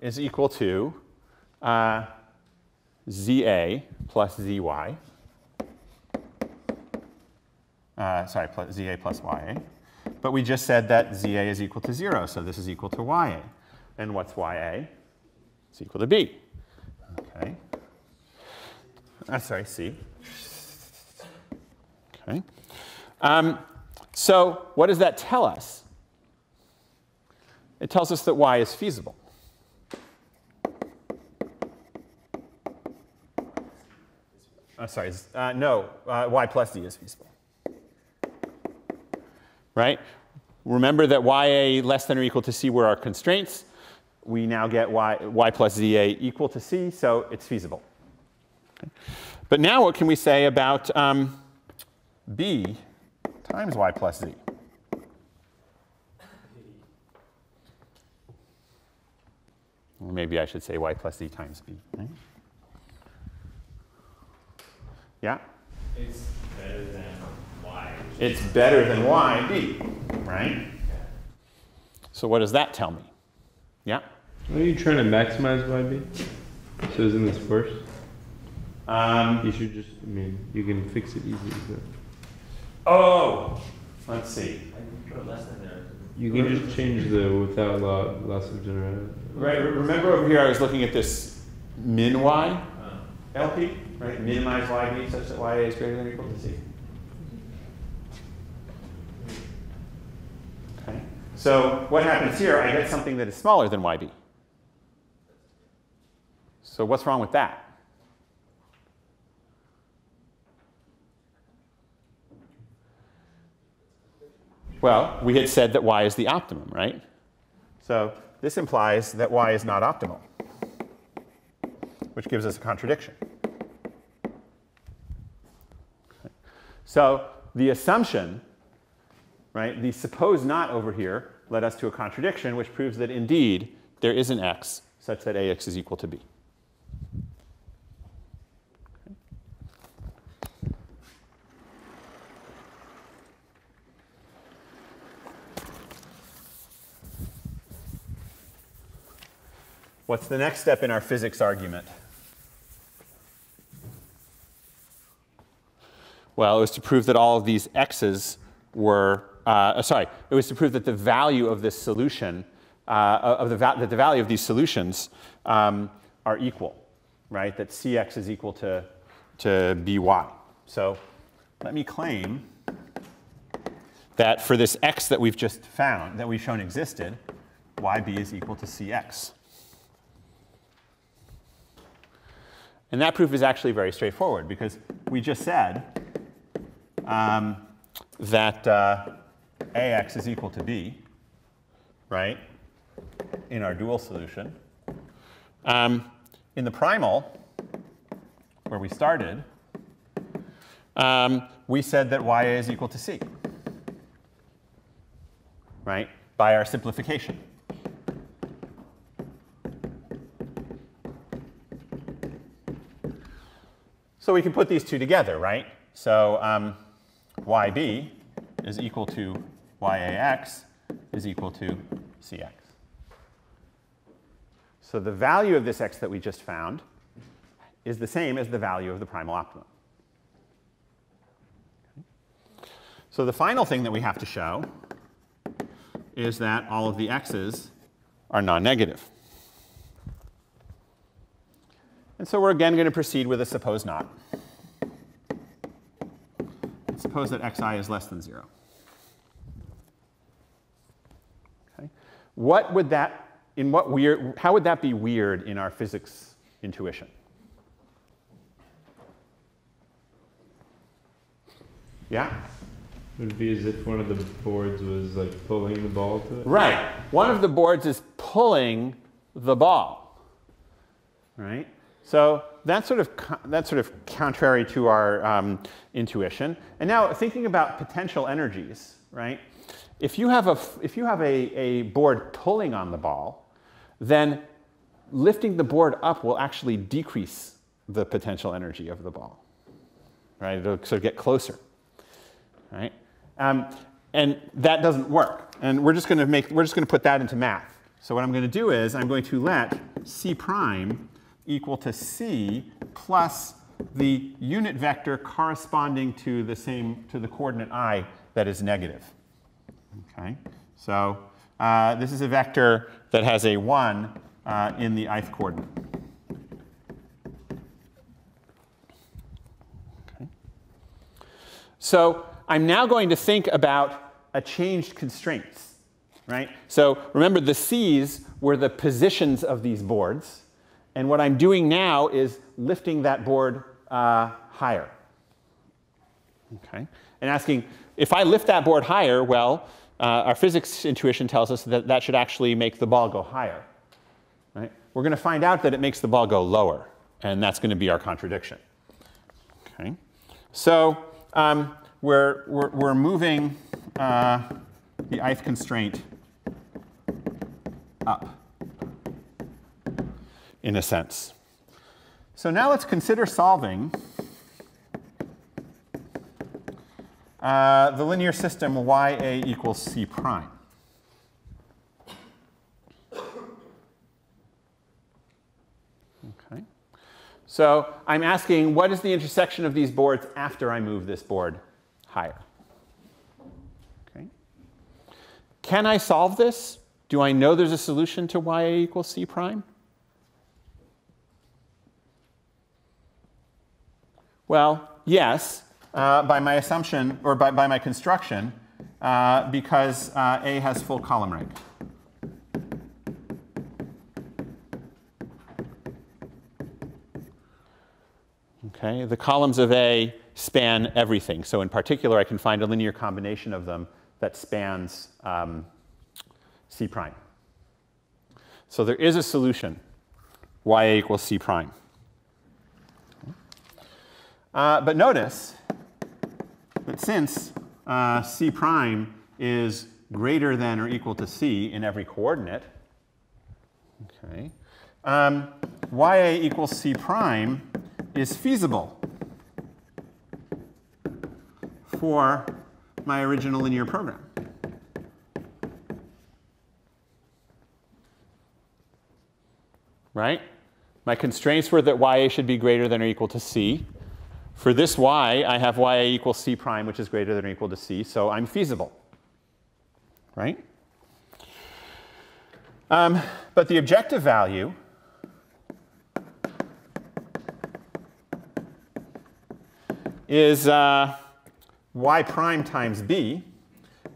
Speaker 1: is equal to ZA plus ZY. Plus ZA plus YA. But we just said that ZA is equal to 0, so this is equal to YA. And what's YA? It's equal to B. Okay. C. Okay. So what does that tell us? It tells us that y is feasible. Y plus z is feasible. Right? Remember that ya less than or equal to c were our constraints. We now get y plus za equal to c, so it's feasible. Okay. But now what can we say about b times y plus z? Or maybe I should say y plus z times b. Right? Yeah?
Speaker 9: It's better than y.
Speaker 1: It's better than y, b, right? So what does that tell me? Yeah?
Speaker 11: Are you trying to maximize YB? So isn't this worse? You should just, I mean, you can fix it easily. So.
Speaker 1: Oh, let's see.
Speaker 9: I put less than there.
Speaker 11: You can just change the without loss of generality.
Speaker 1: Right, remember over here I was looking at this min y LP, right? Minimize YB such that YA is greater than or equal to C. Okay. So what happens here, I get something that is smaller than YB. So what's wrong with that? Well, we had said that y is the optimum, right? So this implies that y is not optimal, which gives us a contradiction. Okay. So the assumption, right, the suppose not over here led us to a contradiction, which proves that indeed there is an x such that ax is equal to b. What's the next step in our physics argument? Well, it was to prove that all of these x's were, it was to prove that the value of this solution, that the value of these solutions are equal, right? That cx is equal to by. So let me claim that for this x that we've just found, that we've shown existed, yb is equal to cx. And that proof is actually very straightforward because we just said that ax is equal to b, right, in our dual solution. In the primal, where we started, we said that ya is equal to c, right, by our simplification. So we can put these two together, right? So yb is equal to yax is equal to cx. So the value of this x that we just found is the same as the value of the primal optimum. Okay. So the final thing that we have to show is that all of the x's are non-negative. And so we're again going to proceed with a suppose not. Suppose that xi is less than 0. Okay. What would that, how would that be weird in our physics intuition? Yeah?
Speaker 11: It would be as if one of the boards was like pulling the ball to it?
Speaker 1: Right. One of the boards is pulling the ball. Right? So that's sort of contrary to our intuition. And now thinking about potential energies, right? If you have a board pulling on the ball, then lifting the board up will actually decrease the potential energy of the ball, right? It'll sort of get closer, right? And that doesn't work. And we're just going to put that into math. So what I'm going to do is I'm going to let c prime equal to c plus the unit vector corresponding to the coordinate I that is negative. Okay, so this is a vector that has a 1 in the ith coordinate. Okay. So I'm now going to think about a changed constraints, right? So remember the c's were the positions of these boards. And what I'm doing now is lifting that board higher. Okay? And asking, if I lift that board higher, well, our physics intuition tells us that that should actually make the ball go higher. Right? We're going to find out that it makes the ball go lower. And that's going to be our contradiction. Okay? So we're moving the ith constraint up, in a sense. So now let's consider solving the linear system ya equals c prime. So I'm asking, what is the intersection of these boards after I move this board higher? Okay. Can I solve this? Do I know there's a solution to ya equals c prime? Well, yes, by my assumption, or by my construction, because A has full column rank. Okay, the columns of A span everything. So in particular, I can find a linear combination of them that spans C prime. So there is a solution, ya equals C prime. But notice that since C prime is greater than or equal to C in every coordinate, okay, ya equals C prime is feasible for my original linear program. Right? My constraints were that ya should be greater than or equal to C. For this y, I have ya equals C prime, which is greater than or equal to C, so I'm feasible. Right? But the objective value is y prime times b,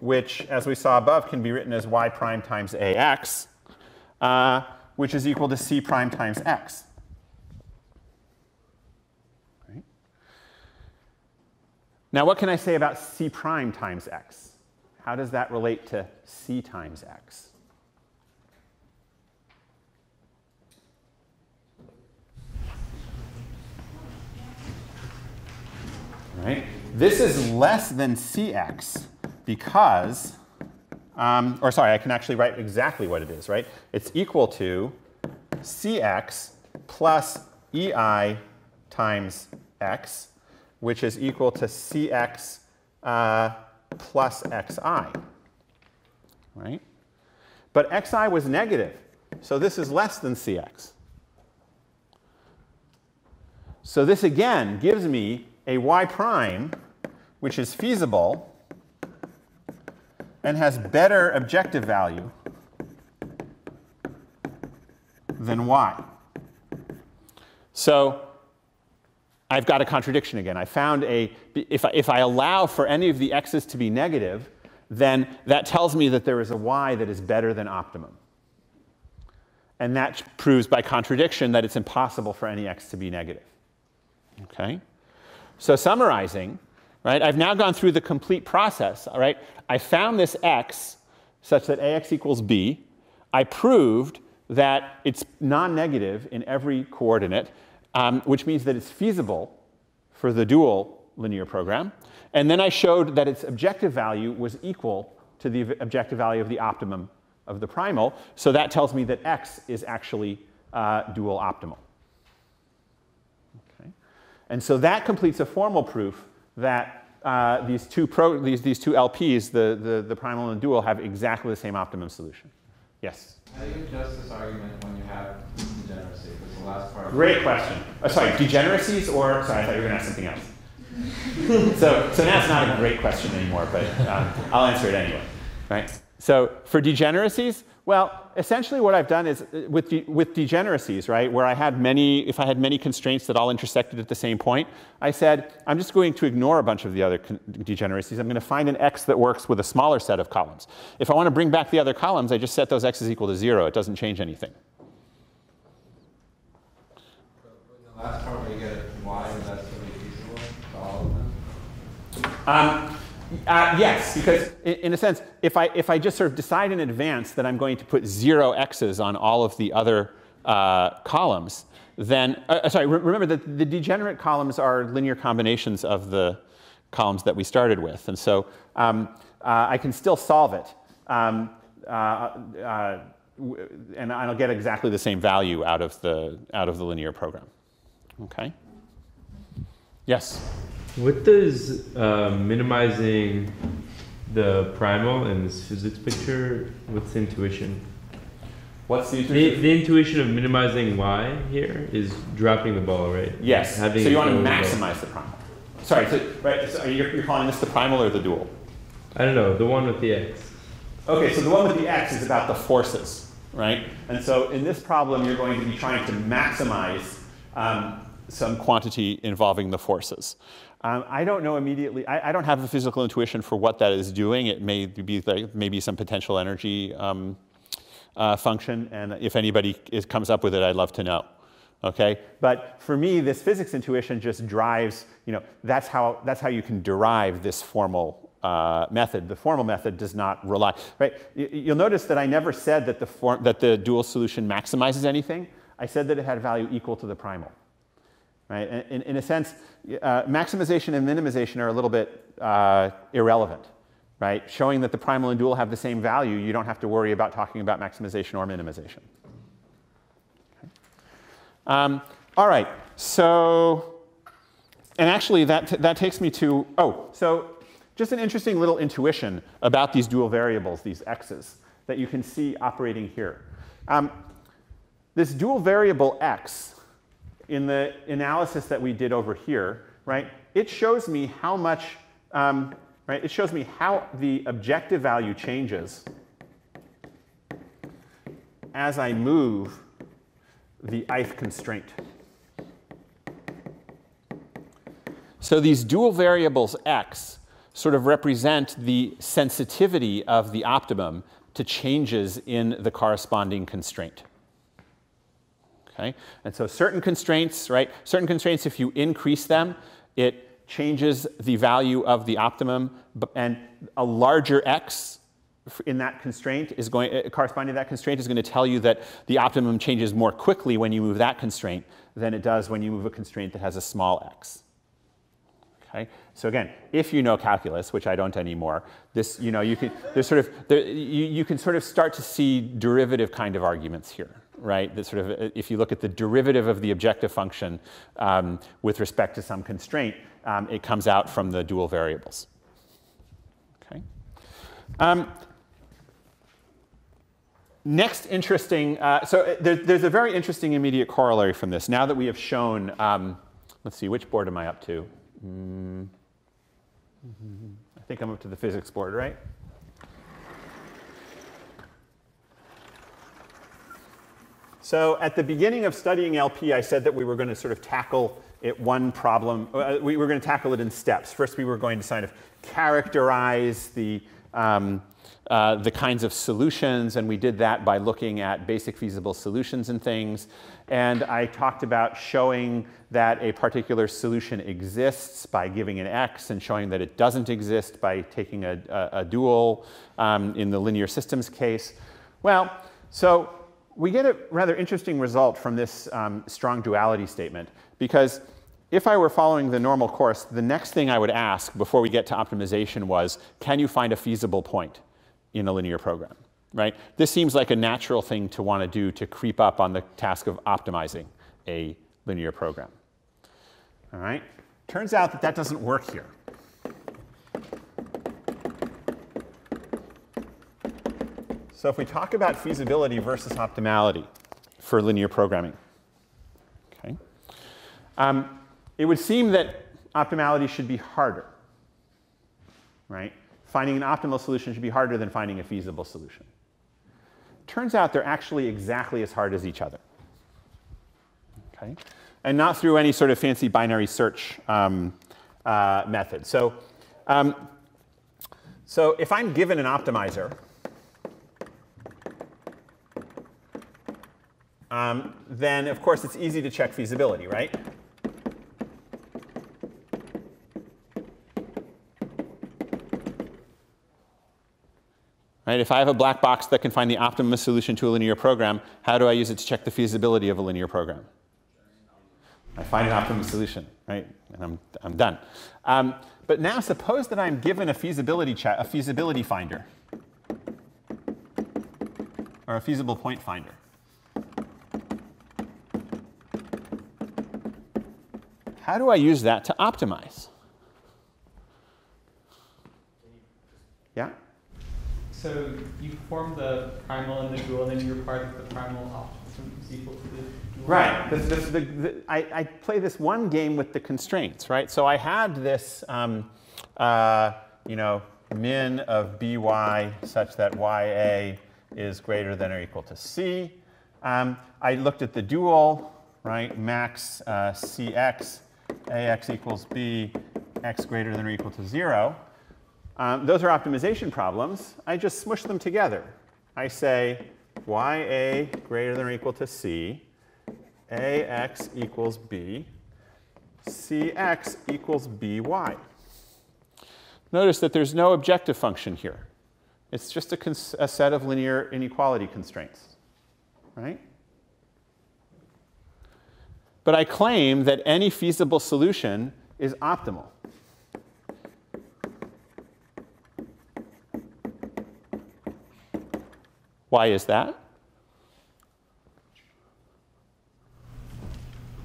Speaker 1: which, as we saw above, can be written as y prime times ax, which is equal to c prime times x. Right? Now, what can I say about c prime times x? How does that relate to c times x? Right? This is less than cx because, or sorry, I can actually write exactly what it is, right? It's equal to cx plus ei times x, which is equal to cx plus xi, right? But xi was negative, so this is less than cx. So this again gives me a y prime which is feasible and has better objective value than y. So I've got a contradiction again. I found if I allow for any of the x's to be negative, then that tells me that there is a y that is better than optimum. And that proves by contradiction that it's impossible for any x to be negative. Okay? So summarizing, right, I've now gone through the complete process. All right? I found this x such that ax equals b. I proved that it's non-negative in every coordinate, which means that it's feasible for the dual linear program. And then I showed that its objective value was equal to the objective value of the optimum of the primal. So that tells me that x is actually dual optimal. Okay. And so that completes a formal proof that these two LPs, the primal and the dual, have exactly the same optimum solution. Yes?
Speaker 10: How do you adjust this argument when you have degeneracy? Because the last part.
Speaker 1: Great question. Sorry, degeneracies or, sorry, I thought you were going to ask something else. So now it's not a great question anymore, but I'll answer it anyway. Right? So for degeneracies, well, essentially what I've done is with degeneracies, right, where if I had many constraints that all intersected at the same point, I said, I'm just going to ignore a bunch of the other degeneracies. I'm going to find an x that works with a smaller set of columns. If I want to bring back the other columns, I just set those x's equal to 0. It doesn't change anything.
Speaker 10: In the last part where you get y, is that still be feasible to all of them?
Speaker 1: Yes, because in a sense, if I just sort of decide in advance that I'm going to put 0 x's on all of the other columns, then, sorry, remember that the degenerate columns are linear combinations of the columns that we started with. And so I can still solve it. And I'll get exactly the same value out of the linear program. Okay? Yes?
Speaker 11: What does minimizing the primal in this physics picture, what's the intuition?
Speaker 1: What's the intuition?
Speaker 11: The intuition of minimizing y here is dropping the ball, right?
Speaker 1: Yes.
Speaker 11: Having
Speaker 1: so you want to
Speaker 11: it go
Speaker 1: maximize the primal. Sorry, so you're calling this the primal or the dual?
Speaker 11: I don't know, the one with the x.
Speaker 1: Okay, so the one with the x is about the forces, right? And so in this problem, you're going to be trying to maximize some quantity involving the forces. I don't know immediately. I don't have a physical intuition for what that is doing. It may be like maybe some potential energy function, and if anybody comes up with it, I'd love to know. Okay, but for me, this physics intuition just drives. That's how you can derive this formal method. The formal method does not rely. Right? You'll notice that I never said that the dual solution maximizes anything. I said that it had a value equal to the primal. Right? In a sense, maximization and minimization are a little bit irrelevant. Right? Showing that the primal and dual have the same value, you don't have to worry about talking about maximization or minimization. Okay. All right. So, and actually, that takes me to so just an interesting little intuition about these dual variables, these x's, that you can see operating here. This dual variable x, in the analysis that we did over here, right, it shows me how much, right, it shows me how the objective value changes as I move the ith constraint. So these dual variables x sort of represent the sensitivity of the optimum to changes in the corresponding constraint. Okay? And so certain constraints, right? Certain constraints, if you increase them, it changes the value of the optimum, and a larger x in that constraint is corresponding to that constraint is going to tell you that the optimum changes more quickly when you move that constraint than it does when you move a constraint that has a small x. Okay? So again, if you know calculus, which I don't anymore, this, you can, you can sort of start to see derivative kind of arguments here, right? That sort of, if you look at the derivative of the objective function with respect to some constraint, it comes out from the dual variables. Okay. Next interesting, so there's a very interesting immediate corollary from this. Now that we have shown, let's see, which board am I up to? I think I'm up to the physics board, right? So at the beginning of studying LP, I said that we were going to sort of tackle it one problem. We were going to tackle it in steps. First, we were going to kind of characterize the kinds of solutions, and we did that by looking at basic feasible solutions and things. And I talked about showing that a particular solution exists by giving an x, and showing that it doesn't exist by taking a dual in the linear systems case. Well, so we get a rather interesting result from this strong duality statement, because if I were following the normal course, the next thing I would ask before we get to optimization was, can you find a feasible point in a linear program, right? This seems like a natural thing to want to do to creep up on the task of optimizing a linear program. All right? Turns out that that doesn't work here. So if we talk about feasibility versus optimality for linear programming, okay, it would seem that optimality should be harder, right? Finding an optimal solution should be harder than finding a feasible solution. Turns out they're actually exactly as hard as each other. Okay? And not through any sort of fancy binary search method. So, so if I'm given an optimizer, then of course it's easy to check feasibility, right? Right? If I have a black box that can find the optimum solution to a linear program, how do I use it to check the feasibility of a linear program? I find an optimum solution, right? And I'm done. But now suppose that I'm given a feasibility finder, or a feasible point finder. How do I use that to optimize? Yeah?
Speaker 6: So you form the primal and the dual, and then you require that the primal optimum is equal to the dual.
Speaker 1: Right. I play this one game with the constraints, right? So I had this, you know, min of by such that ya is greater than or equal to c. I looked at the dual, right? Max cx, ax equals b, x greater than or equal to 0. Those are optimization problems. I just smush them together. I say ya greater than or equal to c, ax equals b, cx equals by. Notice that there's no objective function here. It's just a set of linear inequality constraints, right? But I claim that any feasible solution is optimal. Why is that?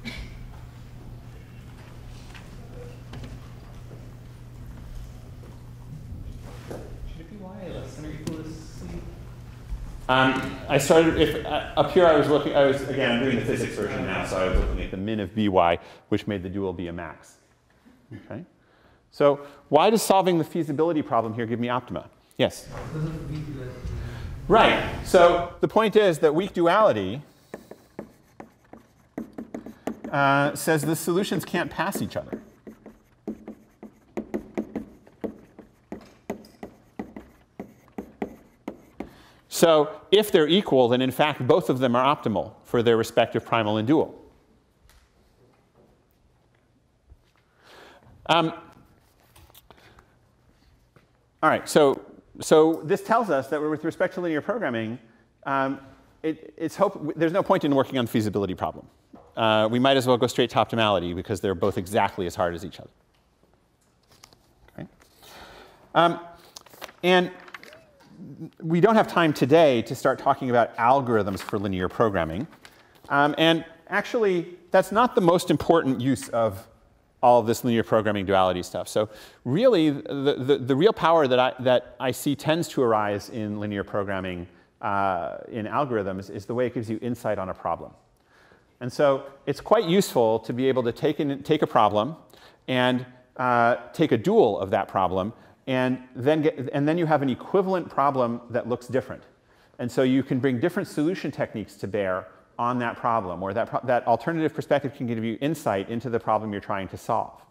Speaker 6: Should it be y less than or equal to c?
Speaker 1: I started, up here I was looking, again, I'm doing the physics version now, so I was looking at the min of by, which made the dual be a max. Okay? So why does solving the feasibility problem here give me optima? Yes? Right. So the point is that weak duality says the solutions can't pass each other. So if they're equal, then in fact both of them are optimal for their respective primal and dual. All right, so this tells us that with respect to linear programming, there's no point in working on the feasibility problem. We might as well go straight to optimality because they're both exactly as hard as each other. Okay? And we don't have time today to start talking about algorithms for linear programming. And actually, that's not the most important use of all of this linear programming duality stuff. So really, the real power that I see tends to arise in linear programming in algorithms is the way it gives you insight on a problem. And so it's quite useful to be able to take a problem and take a dual of that problem, and then you have an equivalent problem that looks different. And so you can bring different solution techniques to bear on that problem, or that alternative perspective can give you insight into the problem you're trying to solve.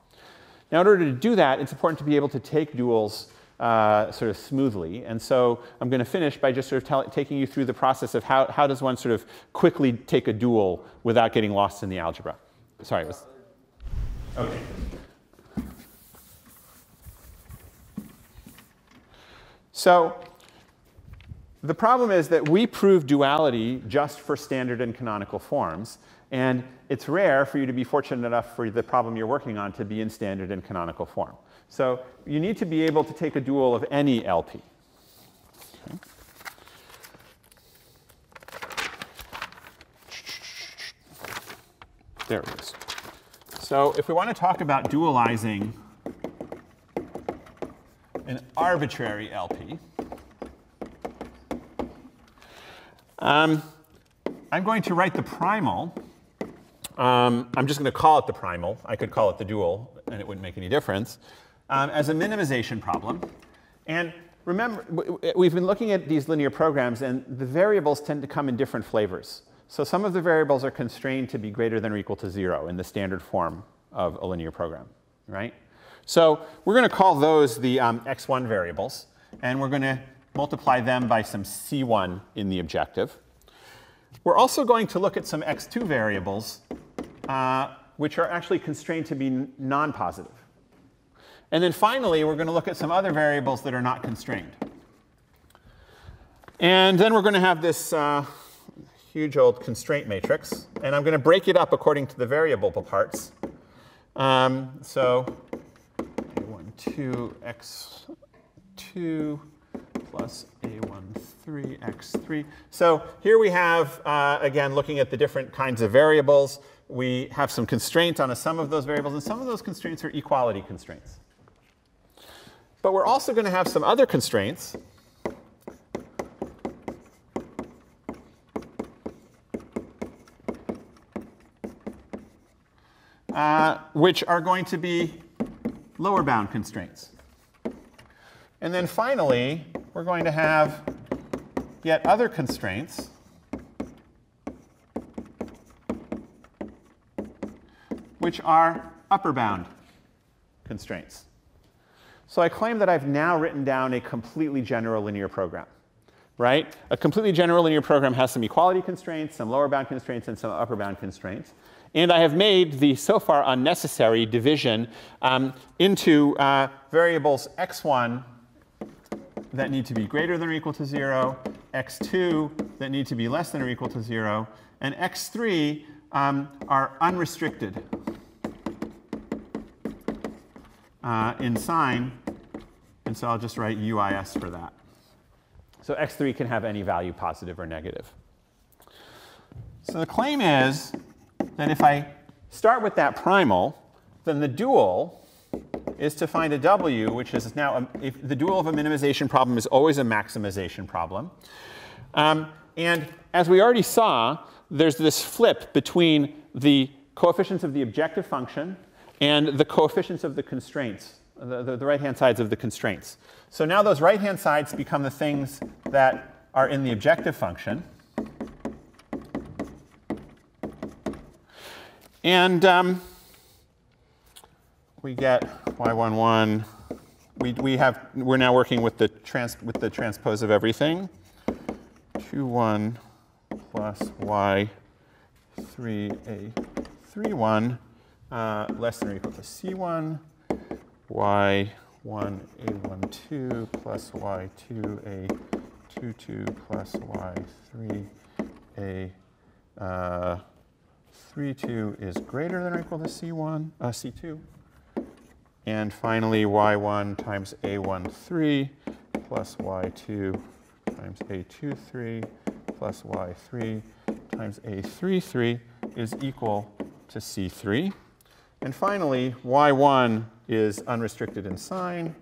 Speaker 1: Now, in order to do that, it's important to be able to take duals sort of smoothly. And so I'm going to finish by just sort of taking you through the process of how does one sort of quickly take a dual without getting lost in the algebra. Sorry, it was... OK. So the problem is that we prove duality just for standard and canonical forms. And it's rare for you to be fortunate enough for the problem you're working on to be in standard and canonical form. So you need to be able to take a dual of any LP. Okay. There it is. So if we want to talk about dualizing an arbitrary LP, I'm going to write the primal. I'm just going to call it the primal. I could call it the dual, and it wouldn't make any difference, as a minimization problem. And remember, we've been looking at these linear programs, and the variables tend to come in different flavors. So some of the variables are constrained to be greater than or equal to 0 in the standard form of a linear program, right? So we're going to call those the x1 variables, and we're going to multiply them by some c1 in the objective. We're also going to look at some x2 variables, which are actually constrained to be non-positive. And then finally, we're going to look at some other variables that are not constrained. And then we're going to have this huge old constraint matrix. And I'm going to break it up according to the variable parts. So a12 x2 plus a13 x3. So here we have, again, looking at the different kinds of variables. We have some constraints on a sum of those variables. And some of those constraints are equality constraints. But we're also going to have some other constraints which are going to be lower bound constraints. And then finally, we're going to have yet other constraints which are upper bound constraints. So I claim that I've now written down a completely general linear program, right? A completely general linear program has some equality constraints, some lower bound constraints, and some upper bound constraints. And I have made the so far unnecessary division into variables x1 that need to be greater than or equal to 0, x2 that need to be less than or equal to 0, and x3 are unrestricted in sign. And so I'll just write UIS for that. So x3 can have any value, positive or negative. So the claim is that if I start with that primal, then the dual is to find a W, which is now, if the dual of a minimization problem is always a maximization problem. And as we already saw, there's this flip between the coefficients of the objective function and the coefficients of the constraints, the right-hand sides of the constraints. So now those right-hand sides become the things that are in the objective function. And we get y11. We're now working with the transpose of everything. 2,1 plus y3a31 less than or equal to c1. y1a12 plus y2a22 plus y3a32 is greater than or equal to c2. And finally, y1 times a13 plus y2 times a23 plus y3 times a33 is equal to c3. And finally, y1 is unrestricted in sign,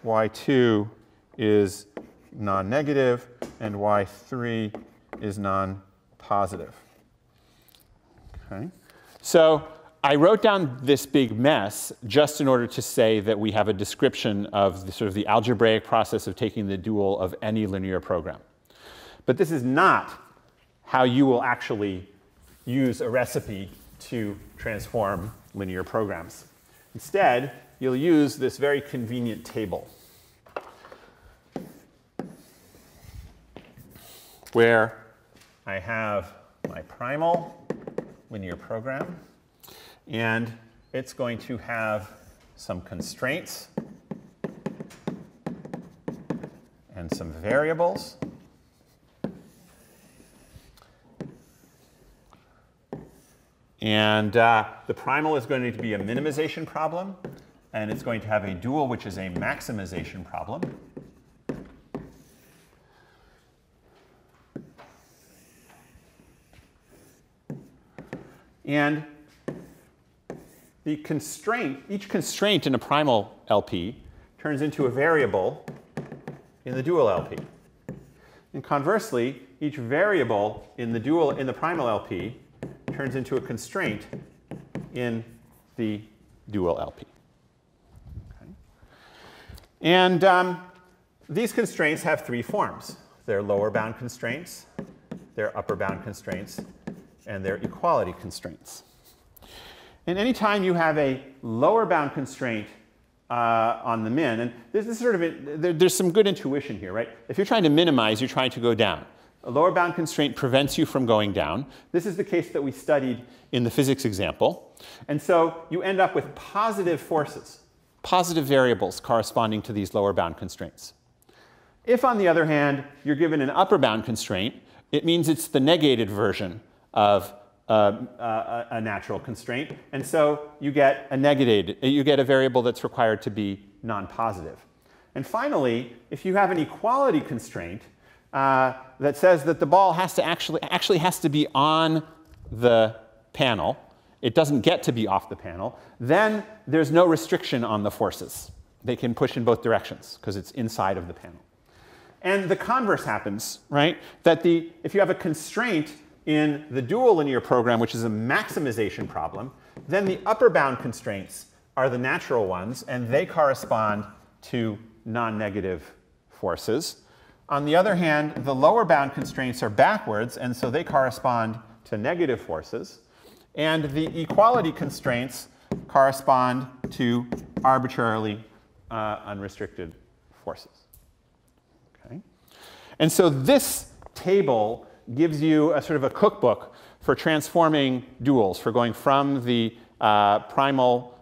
Speaker 1: y2 is non-negative, and y3 is non-positive. Okay. So I wrote down this big mess just in order to say that we have a description of the sort of the algebraic process of taking the dual of any linear program. But this is not how you will actually use a recipe to transform linear programs. Instead, you'll use this very convenient table where I have my primal linear program, and it's going to have some constraints and some variables. And the primal is going to be a minimization problem, and it's going to have a dual, which is a maximization problem. And the constraint, each constraint in a primal LP turns into a variable in the dual LP. And conversely, each variable in the primal LP turns into a constraint in the dual LP. Okay. And these constraints have three forms. They're lower bound constraints, they're upper bound constraints, and they're equality constraints. And anytime you have a lower bound constraint on the min, and this is sort of there's some good intuition here, right? If you're trying to minimize, you're trying to go down. A lower bound constraint prevents you from going down. This is the case that we studied in the physics example. And so you end up with positive forces, positive variables corresponding to these lower bound constraints. If, on the other hand, you're given an upper bound constraint, it means it's the negated version of a natural constraint. And so you get a variable that's required to be non-positive. And finally, if you have an equality constraint, that says that the ball has to actually has to be on the panel. It doesn't get to be off the panel. Then there's no restriction on the forces. They can push in both directions because it's inside of the panel. And the converse happens, right? That if you have a constraint in the dual linear program, which is a maximization problem, Then the upper bound constraints are the natural ones, and they correspond to non-negative forces. On the other hand, the lower bound constraints are backwards, and so they correspond to negative forces. And the equality constraints correspond to arbitrarily unrestricted forces. Okay? And so this table gives you a sort of a cookbook for transforming duals, for going from the primal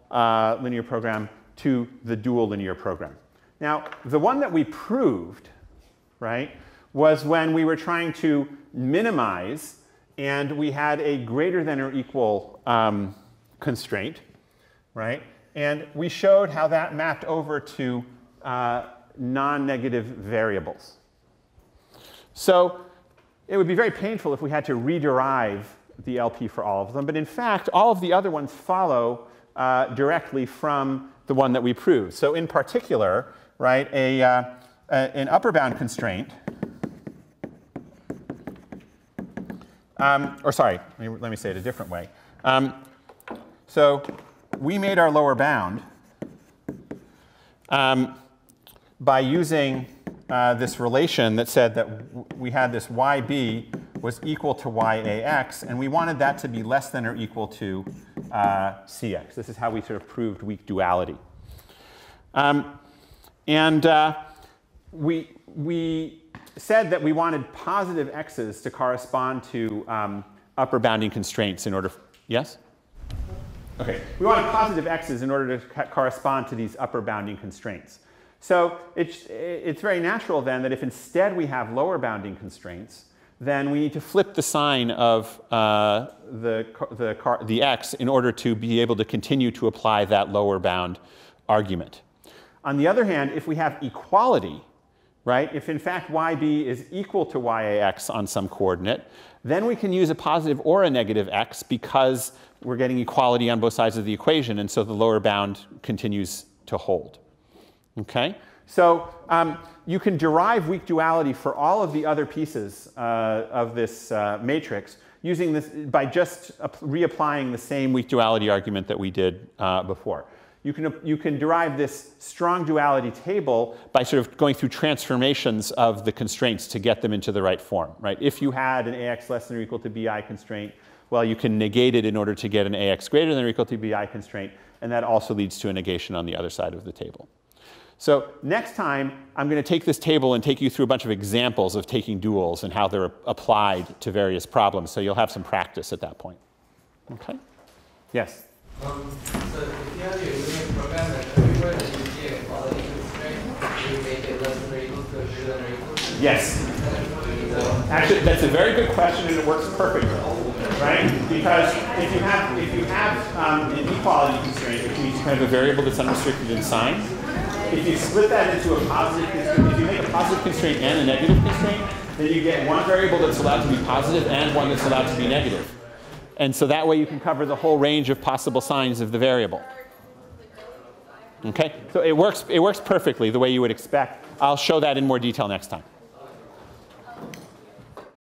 Speaker 1: linear program to the dual linear program. Now, the one that we proved, right, was when we were trying to minimize, and we had a greater than or equal constraint, right? And we showed how that mapped over to non-negative variables. So it would be very painful if we had to rederive the LP for all of them. But in fact, all of the other ones follow directly from the one that we proved. So in particular, right, an upper bound constraint, or sorry, let me say it a different way. So we made our lower bound by using this relation that said that we had this YB was equal to YAX, and we wanted that to be less than or equal to CX. This is how we sort of proved weak duality. We said that we wanted positive x's to correspond to upper bounding constraints in order, yes? Okay, we wanted positive x's in order to correspond to these upper bounding constraints. So it's very natural then that if instead we have lower bounding constraints, then we need to flip the sign of the x in order to be able to continue to apply that lower bound argument. On the other hand, if we have equality, right, if in fact YB is equal to YAX on some coordinate, then we can use a positive or a negative x because we're getting equality on both sides of the equation, and so the lower bound continues to hold. Okay? So you can derive weak duality for all of the other pieces of this matrix using this by just reapplying the same weak duality argument that we did before. You can derive this strong duality table by sort of going through transformations of the constraints to get them into the right form. Right? If you had an AX less than or equal to BI constraint, well, you can negate it in order to get an AX greater than or equal to BI constraint, and that also leads to a negation on the other side of the table. So next time, I'm going to take this table and take you through a bunch of examples of taking duals and how they're applied to various problems. So you'll have some practice at that point. Okay? Yes?
Speaker 12: So if you have your linear program and everywhere that you see a quality constraint, you make it less than or equal to greater than or equal to?
Speaker 1: Yes. Actually, that's a very good question, and it works perfectly. Right? Because if you have an equality constraint, which means you have a variable that's unrestricted in sign, if you split that into a positive constraint, if you make a positive constraint and a negative constraint, then you get one variable that's allowed to be positive and one that's allowed to be negative. And so that way you can cover the whole range of possible signs of the variable. Okay? So it works perfectly the way you would expect. I'll show that in more detail next time.